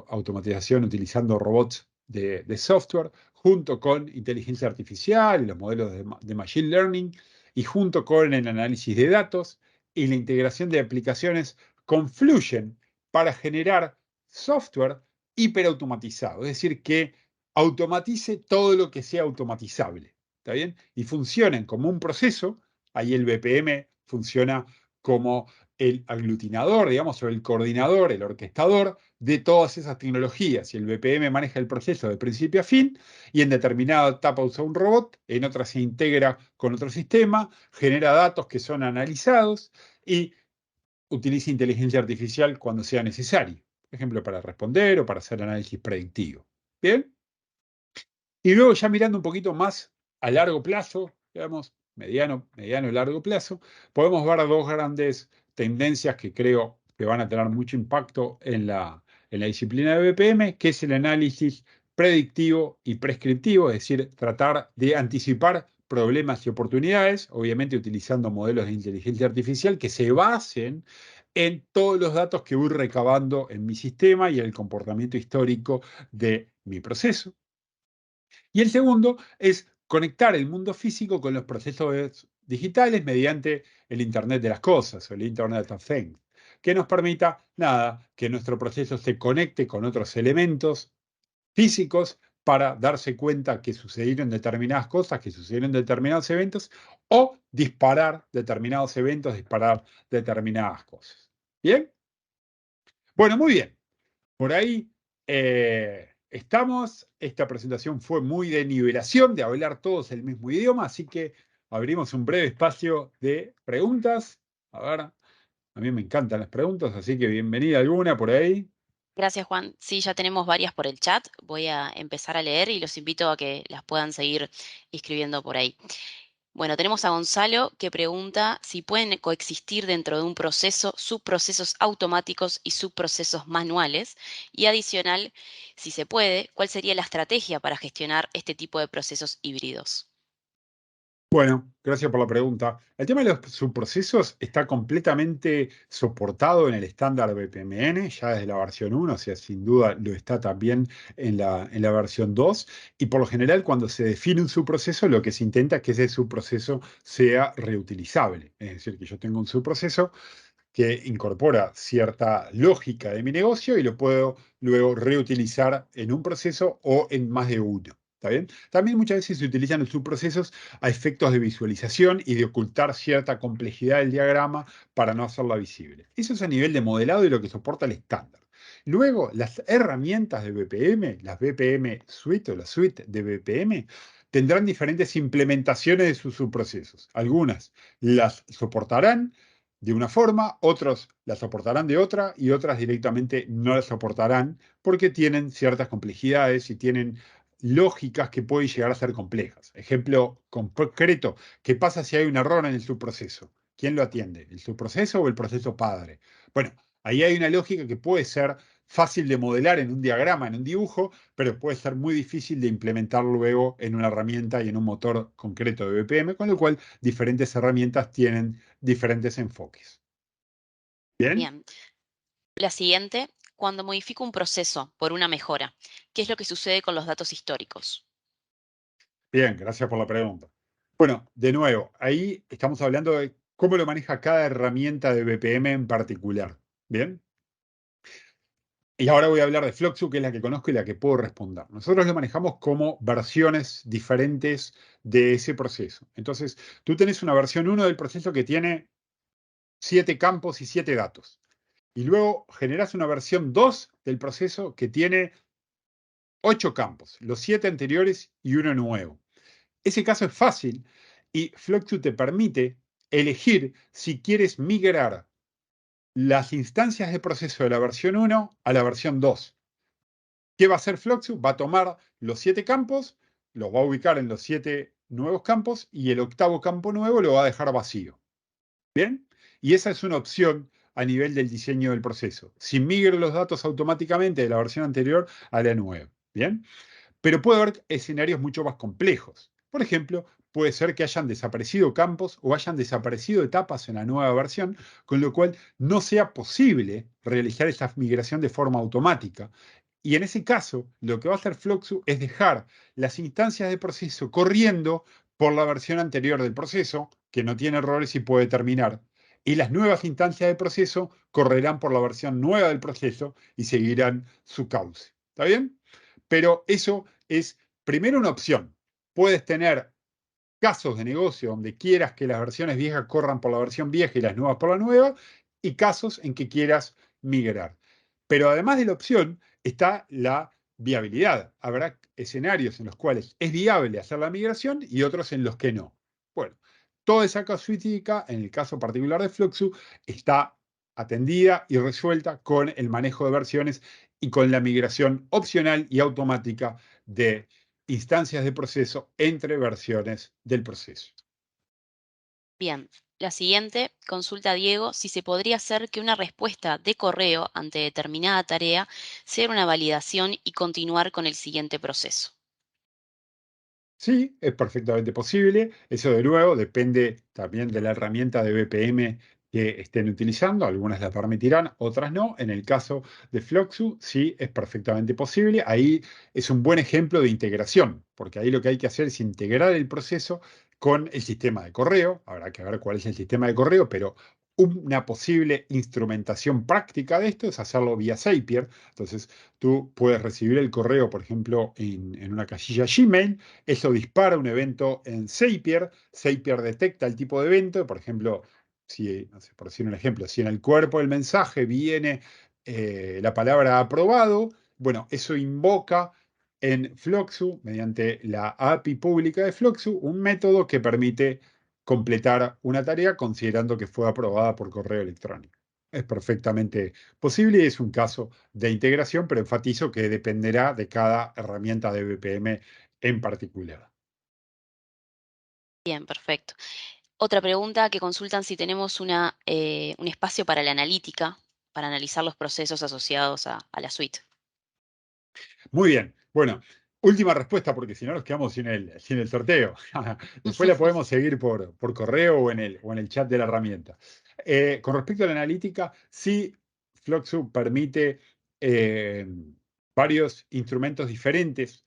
automatización utilizando robots de software, junto con inteligencia artificial y los modelos de machine learning, y junto con el análisis de datos y la integración de aplicaciones, confluyen para generar software hiperautomatizado. Es decir, que automatice todo lo que sea automatizable, ¿está bien? Y funcionen como un proceso, ahí el BPM funciona como el aglutinador, digamos, o el coordinador, el orquestador de todas esas tecnologías. Y el BPM maneja el proceso de principio a fin, y en determinada etapa usa un robot, en otra se integra con otro sistema, genera datos que son analizados y utiliza inteligencia artificial cuando sea necesario, por ejemplo, para responder o para hacer análisis predictivo. ¿Bien? Y luego ya mirando un poquito más a largo plazo, digamos, mediano y largo plazo, podemos ver dos grandes tendencias que creo que van a tener mucho impacto en la disciplina de BPM, que es el análisis predictivo y prescriptivo, es decir, tratar de anticipar problemas y oportunidades, obviamente utilizando modelos de inteligencia artificial que se basen en todos los datos que voy recabando en mi sistema y el comportamiento histórico de mi proceso. Y el segundo es conectar el mundo físico con los procesos digitales mediante el Internet de las cosas o el Internet of Things. que nos permita, nada, que nuestro proceso se conecte con otros elementos físicos para darse cuenta que sucedieron determinadas cosas, que sucedieron determinados eventos, o disparar determinados eventos, disparar determinadas cosas. ¿Bien? Bueno, muy bien. Por ahí estamos. Esta presentación fue muy de nivelación, de hablar todos el mismo idioma, así que abrimos un breve espacio de preguntas. A ver, a mí me encantan las preguntas, así que bienvenida alguna por ahí. Gracias, Juan. Sí, ya tenemos varias por el chat. Voy a empezar a leer y los invito a que las puedan seguir escribiendo por ahí. Bueno, tenemos a Gonzalo que pregunta si pueden coexistir dentro de un proceso subprocesos automáticos y subprocesos manuales. Y adicional, si se puede, ¿cuál sería la estrategia para gestionar este tipo de procesos híbridos? Bueno, gracias por la pregunta. El tema de los subprocesos está completamente soportado en el estándar BPMN, ya desde la versión 1, o sea, sin duda lo está también en la versión 2. Y por lo general, cuando se define un subproceso, lo que se intenta es que ese subproceso sea reutilizable. Es decir, que yo tengo un subproceso que incorpora cierta lógica de mi negocio y lo puedo luego reutilizar en un proceso o en más de uno. ¿Está bien? También muchas veces se utilizan los subprocesos a efectos de visualización y de ocultar cierta complejidad del diagrama para no hacerla visible. Eso es a nivel de modelado y lo que soporta el estándar. Luego, las herramientas de BPM, las BPM Suite o la suite de BPM, tendrán diferentes implementaciones de sus subprocesos. Algunas las soportarán de una forma, otros la soportarán de otra y otras directamente no la soportarán porque tienen ciertas complejidades y tienen lógicas que pueden llegar a ser complejas. Ejemplo concreto, ¿qué pasa si hay un error en el subproceso? ¿Quién lo atiende? ¿El subproceso o el proceso padre? Bueno, ahí hay una lógica que puede ser fácil de modelar en un diagrama, en un dibujo, pero puede ser muy difícil de implementar luego en una herramienta y en un motor concreto de BPM, con lo cual diferentes herramientas tienen diferentes enfoques. ¿Bien? Bien. La siguiente, cuando modifico un proceso por una mejora, ¿qué es lo que sucede con los datos históricos? Bien, gracias por la pregunta. Bueno, de nuevo, ahí estamos hablando de cómo lo maneja cada herramienta de BPM en particular. ¿Bien? Y ahora voy a hablar de Floxu, que es la que conozco y la que puedo responder. Nosotros lo manejamos como versiones diferentes de ese proceso. Entonces, tú tenés una versión 1 del proceso que tiene 7 campos y 7 datos. Y luego generás una versión 2 del proceso que tiene 8 campos, los 7 anteriores y uno nuevo. Ese caso es fácil y Floxu te permite elegir si quieres migrar las instancias de proceso de la versión 1 a la versión 2. ¿Qué va a hacer Floxu? Va a tomar los 7 campos, los va a ubicar en los 7 nuevos campos y el octavo campo nuevo lo va a dejar vacío. ¿Bien? Y esa es una opción a nivel del diseño del proceso. Si migro los datos automáticamente de la versión anterior a la nueva. ¿Bien? Pero puede haber escenarios mucho más complejos. Por ejemplo, puede ser que hayan desaparecido campos o hayan desaparecido etapas en la nueva versión, con lo cual no sea posible realizar esa migración de forma automática. Y en ese caso, lo que va a hacer Floxu es dejar las instancias de proceso corriendo por la versión anterior del proceso, que no tiene errores y puede terminar. Y las nuevas instancias de proceso correrán por la versión nueva del proceso y seguirán su cauce. ¿Está bien? Pero eso es primero una opción. Puedes tener casos de negocio donde quieras que las versiones viejas corran por la versión vieja y las nuevas por la nueva, y casos en que quieras migrar. Pero además de la opción está la viabilidad. Habrá escenarios en los cuales es viable hacer la migración y otros en los que no. Bueno, toda esa casuística, en el caso particular de Fluxu, está atendida y resuelta con el manejo de versiones y con la migración opcional y automática de instancias de proceso entre versiones del proceso. Bien, la siguiente consulta a Diego si se podría hacer que una respuesta de correo ante determinada tarea sea una validación y continuar con el siguiente proceso. Sí, es perfectamente posible. Eso de nuevo depende también de la herramienta de BPM que estén utilizando. Algunas la permitirán, otras no. En el caso de Floxu, sí, es perfectamente posible. Ahí es un buen ejemplo de integración, porque ahí lo que hay que hacer es integrar el proceso con el sistema de correo. Habrá que ver cuál es el sistema de correo, pero Una posible instrumentación práctica de esto es hacerlo vía Zapier. Entonces, tú puedes recibir el correo, por ejemplo, en una casilla Gmail. Eso dispara un evento en Zapier. Zapier detecta el tipo de evento. Por ejemplo, si, no sé, por decir un ejemplo, si en el cuerpo del mensaje viene la palabra aprobado, bueno, eso invoca en Floxu, mediante la API pública de Floxu, un método que permite completar una tarea considerando que fue aprobada por correo electrónico. Es perfectamente posible y es un caso de integración, pero enfatizo que dependerá de cada herramienta de BPM en particular. Bien, perfecto. Otra pregunta que consultan si tenemos un espacio para la analítica, para analizar los procesos asociados a la suite. Muy bien. Bueno, última respuesta porque si no nos quedamos sin el sorteo. Después la podemos seguir por correo o en el chat de la herramienta. Con respecto a la analítica, sí, Floxu permite eh, varios instrumentos diferentes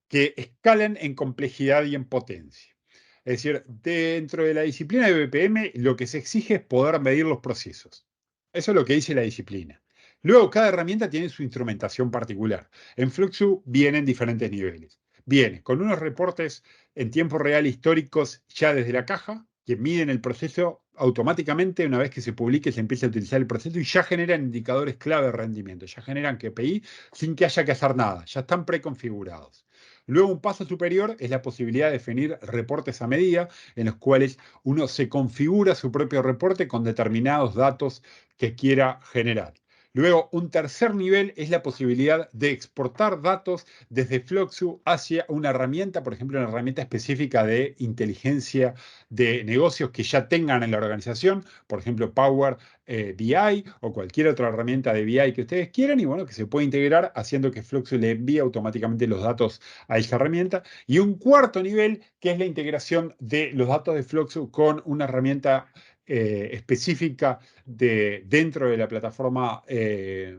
que escalan en complejidad y en potencia. Es decir, dentro de la disciplina de BPM, lo que se exige es poder medir los procesos. Eso es lo que dice la disciplina. Luego, cada herramienta tiene su instrumentación particular. En Fluxu vienen diferentes niveles. Viene con unos reportes en tiempo real históricos ya desde la caja, que miden el proceso automáticamente una vez que se publique, se empieza a utilizar el proceso y ya generan indicadores clave de rendimiento, ya generan KPI sin que haya que hacer nada, ya están preconfigurados. Luego, un paso superior es la posibilidad de definir reportes a medida, en los cuales uno se configura su propio reporte con determinados datos que quiera generar. Luego, un tercer nivel es la posibilidad de exportar datos desde Floxu hacia una herramienta, por ejemplo, una herramienta específica de inteligencia de negocios que ya tengan en la organización, por ejemplo, Power BI o cualquier otra herramienta de BI que ustedes quieran, y bueno, que se puede integrar haciendo que Floxu le envíe automáticamente los datos a esa herramienta. Y un cuarto nivel, que es la integración de los datos de Floxu con una herramienta específica dentro de la plataforma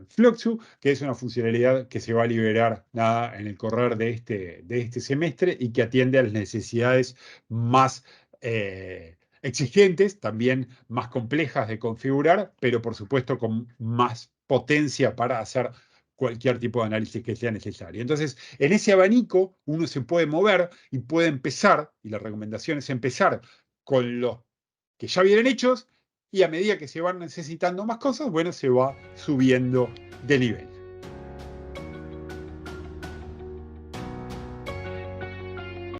Floxu, que es una funcionalidad que se va a liberar nada, en el correr de este semestre y que atiende a las necesidades más exigentes, también más complejas de configurar, pero por supuesto con más potencia para hacer cualquier tipo de análisis que sea necesario. Entonces, en ese abanico uno se puede mover y puede empezar, y la recomendación es empezar con los que ya vienen hechos y a medida que se van necesitando más cosas, bueno, se va subiendo de nivel.